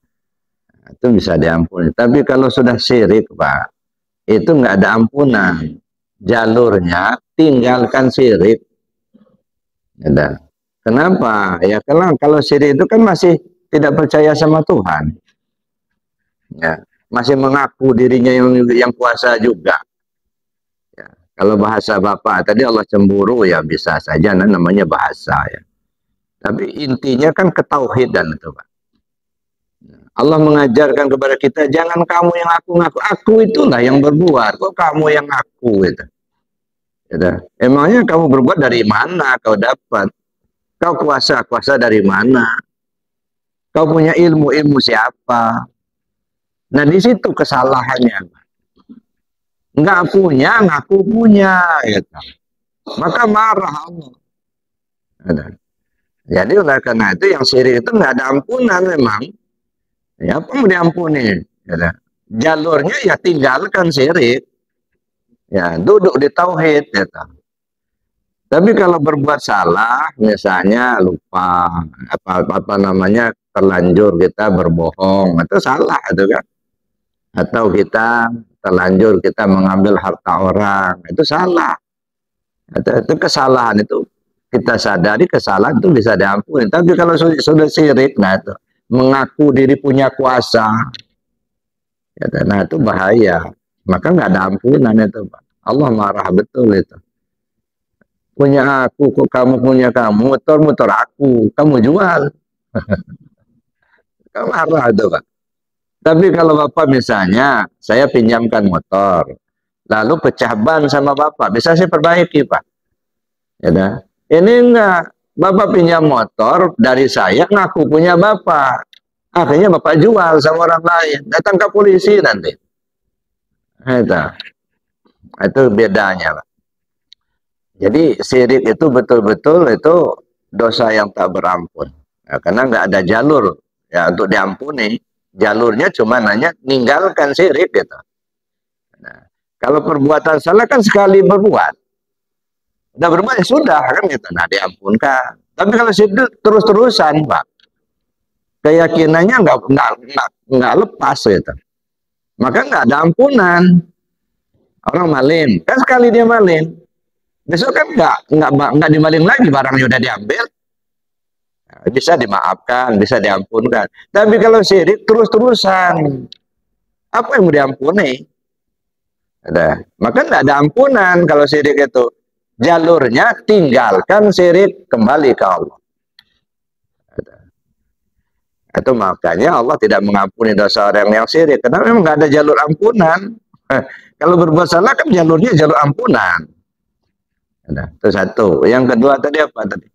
itu bisa diampuni. Tapi kalau sudah syirik Pak, itu nggak ada ampunan. Jalurnya tinggalkan syirik. Ya, kenapa? Ya karena kalau syirik itu kan masih tidak percaya sama Tuhan. Ya, masih mengaku dirinya yang kuasa juga. Ya, kalau bahasa Bapak tadi Allah cemburu ya bisa saja namanya bahasa ya. Tapi intinya kan ketauhidan itu Pak. Allah mengajarkan kepada kita jangan kamu yang ngaku-ngaku, aku itulah yang berbuat. Kok kamu yang ngaku itu? Ya, emangnya kamu berbuat dari mana kau dapat? Kau kuasa dari mana? Kau punya ilmu siapa? Nah di situ kesalahannya. Nggak punya, ngaku punya. Gitu. Maka marah Allah. Jadi oleh karena itu yang syirik itu nggak ada ampunan memang. Ya apa mau diampuni? Gitu. Jalurnya ya tinggalkan syirik. Ya duduk di tauhid. Gitu. Tapi kalau berbuat salah, misalnya lupa, apa namanya terlanjur kita berbohong, itu salah itu kan? Atau kita terlanjur kita mengambil harta orang, itu salah. Itu kesalahan itu kita sadari kesalahan itu bisa diampuni. Tapi kalau sudah syirik, nah itu mengaku diri punya kuasa, nah itu bahaya. Maka nggak ada ampunan itu, Pak. Allah marah betul itu. Punya aku, kok kamu punya kamu, motor aku, kamu jual. Kamu marah itu Pak. Tapi kalau Bapak misalnya, saya pinjamkan motor, lalu pecah ban sama Bapak, bisa saya perbaiki Pak. Ya, ini enggak, Bapak pinjam motor dari saya, ngaku punya Bapak. Akhirnya Bapak jual sama orang lain, datang ke polisi nanti. Itu bedanya Pak. Jadi syirik itu betul-betul itu dosa yang tak berampun. Ya, karena nggak ada jalur ya untuk diampuni. Jalurnya cuma nanya ninggalkan syirik gitu. Nah, kalau perbuatan salah kan sekali berbuat, udah berbuat ya sudah kan gitu. Nah diampunkan. Tapi kalau syirik terus-terusan Pak, keyakinannya nggak lepas gitu. Maka nggak ada ampunan. Orang maling kan sekali dia maling. Besok kan nggak dimaling lagi, barangnya udah diambil, bisa dimaafkan, bisa diampunkan. Tapi kalau syirik terus-terusan, apa yang mau diampuni? Maka nggak ada ampunan kalau syirik itu. Jalurnya tinggalkan syirik, kembali ke Allah. Itu makanya Allah tidak mengampuni dosa orang yang syirik, karena memang nggak ada jalur ampunan. Kalau berbuat salah kan jalurnya jalur ampunan. Itu satu. Yang kedua tadi apa tadi?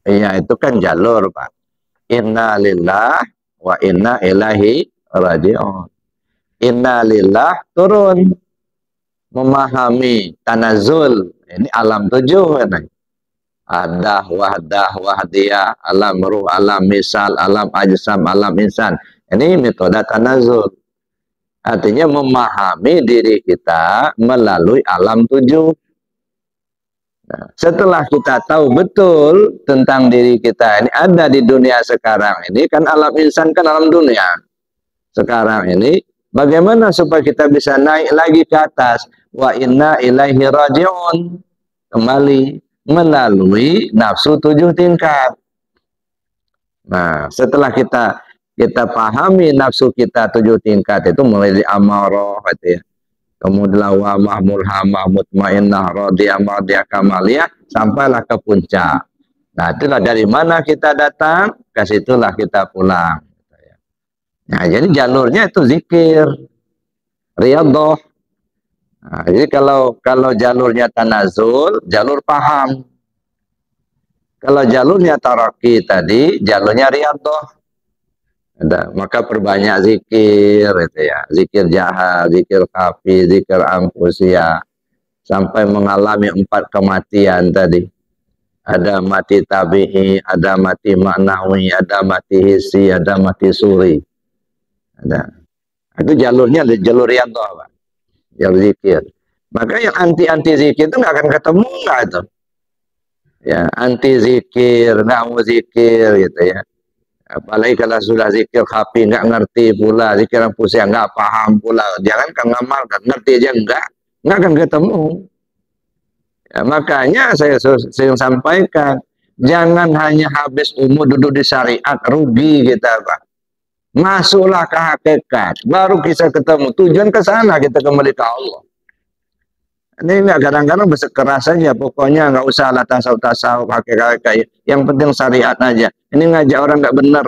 Iya itu kan jalur Pak. Inna lillah wa inna ilaihi raji'un. Inna lillah turun memahami tanazul. Ini alam 7 kan? Adah, wahdah, wahdiyah, alam ruh, alam misal, alam ajsam, alam insan. Ini metode tanazul. Artinya memahami diri kita melalui alam 7. Nah, setelah kita tahu betul tentang diri kita ini ada di dunia sekarang ini, kan alam insan kan alam dunia sekarang ini, bagaimana supaya kita bisa naik lagi ke atas? Wa inna ilaihi raji'un, kembali melalui nafsu 7 tingkat. Nah, setelah kita pahami nafsu kita 7 tingkat itu, mulai dari amarah gitu ya, kemudian lawamah, mulhamah, mutmainnah, radiyah, mardiyah, kamaliyah, sampailah ke puncak. Nah, itulah dari mana kita datang, ke situlah kita pulang. Nah, jadi jalurnya itu zikir, riyadhah. Nah, jadi kalau jalurnya tanazul, jalur paham. Kalau jalurnya taraki tadi, jalurnya riyadhah. Maka perbanyak zikir, gitu ya. Zikir jahat, zikir khafi, zikir anfusia, sampai mengalami 4 kematian tadi. Ada mati tabi'i, ada mati maknawi, ada mati hisi, ada mati suri. Ada. Itu jalurnya jalur riyadhah, Pak. Jalur zikir. Maka yang anti zikir itu nggak akan ketemu, nggak itu. Ya, anti zikir, nggak mau zikir, gitu ya. Apalagi kalau sudah zikir khafi nggak ngerti pula, zikir anfusia nggak paham pula. Jangan kan ngamalkan, ngerti aja nggak akan ketemu. Ya, makanya saya sering sampaikan, jangan hanya habis umur duduk di syariat, rugi kita, Pak. Masuklah ke hakikat, baru kita ketemu. Tujuan ke sana, kita kembali ke Allah. Ini nggak kadang-kadang bersikeras saja, pokoknya nggak usah lah tasawuf hakikat. Yang penting syariat aja. Ini ngajak orang nggak benar,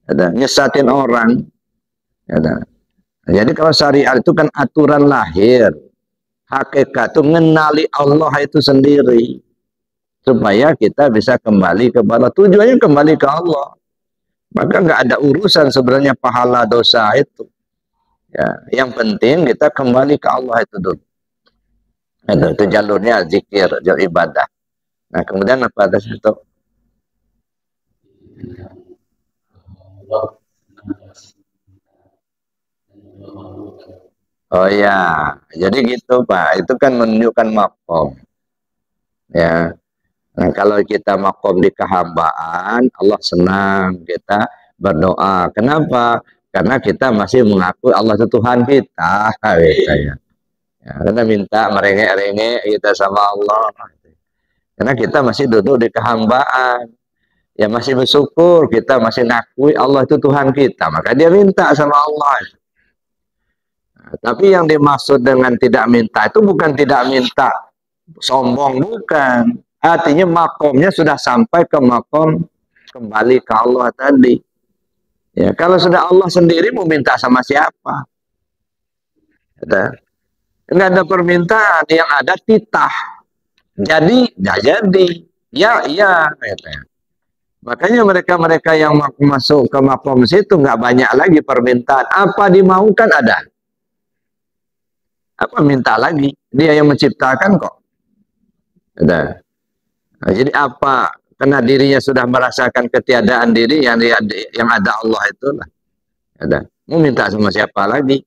ada nyesatin orang. Ada. Jadi kalau syariat itu kan aturan lahir, hakikat itu mengenali Allah itu sendiri, supaya kita bisa kembali kepada tujuannya, kembali ke Allah. Maka nggak ada urusan sebenarnya pahala dosa itu. Ya, yang penting kita kembali ke Allah itu dulu. Itu jalurnya zikir, jalur ibadah. Nah, kemudian apa atas itu? Oh ya, jadi gitu Pak. Itu kan menunjukkan makom. Ya. Nah, kalau kita makom di kehambaan, Allah senang kita berdoa. Kenapa? Karena kita masih mengakui Allah itu Tuhan kita. Ya, karena minta merengek-rengek kita sama Allah. Karena kita masih duduk di kehambaan. Ya masih bersyukur, kita masih ngakui Allah itu Tuhan kita. Maka dia minta sama Allah. Nah, tapi yang dimaksud dengan tidak minta itu bukan tidak minta sombong, bukan. Artinya makomnya sudah sampai ke makom kembali ke Allah tadi. Ya, kalau sudah Allah sendiri mau minta sama siapa? Enggak ada permintaan, yang ada titah. Jadi, ya jadi. Ya, iya. Makanya mereka-mereka yang masuk ke makom situ nggak banyak lagi permintaan. Apa dimaukan ada. Apa minta lagi? Dia yang menciptakan kok. Ada. Nah, jadi apa? Karena dirinya sudah merasakan ketiadaan diri yang ada Allah itulah. Ada. Mau minta sama siapa lagi?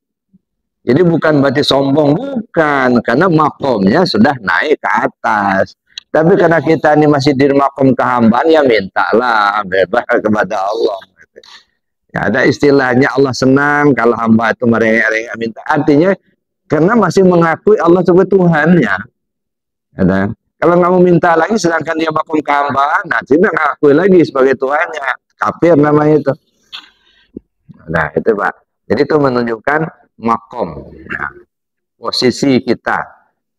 Jadi bukan berarti sombong, bukan. Karena makomnya sudah naik ke atas. Tapi karena kita ini masih di makom kehambaan, ya mintalah bebas kepada Allah. Ya, ada istilahnya Allah senang kalau hamba itu merengek-rengek minta. Artinya karena masih mengakui Allah sebagai Tuhannya. Ada. Kalau nggak mau minta lagi, sedangkan dia makom kehambaan, nah tidak ngakui lagi sebagai Tuhannya. Kafir namanya itu. Nah itu Pak. Jadi itu menunjukkan makom, ya, posisi kita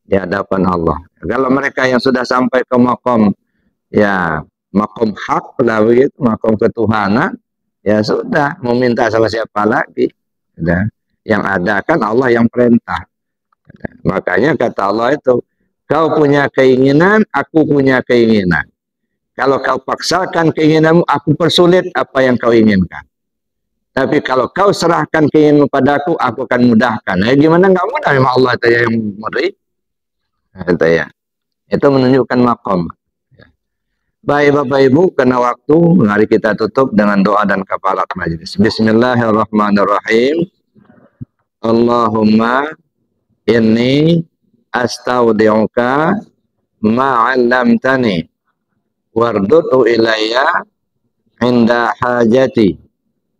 di hadapan Allah. Kalau mereka yang sudah sampai ke makom, ya makom hak lah begitu, makom ketuhanan, ya sudah, mau minta sama siapa lagi? Ya. Yang ada kan Allah yang perintah. Ya. Makanya kata Allah itu, kau punya keinginan, aku punya keinginan. Kalau kau paksakan keinginanmu, aku persulit apa yang kau inginkan. Tapi kalau kau serahkan keinginan padaku, aku akan mudahkan. Nah, gimana nggak mudah? Memang Allah itu yang memberi. Itu ya. Itu menunjukkan makom. Baik Bapak Ibu, karena waktu, mari kita tutup dengan doa dan kafarat majelis. Bismillahirrahmanirrahim. Allahumma inni astaudi'uka ma 'allamtani wardudu ilayya inda hajati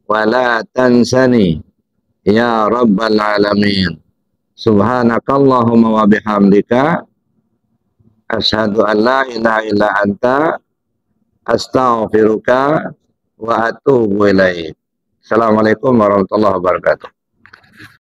wa la tansani ya rabbal alamin. Subhanakallahumma wa bihamdika asyhadu an la ilaha illa anta astaghfiruka wa atubu ilaik. Assalamualaikum warahmatullahi wabarakatuh.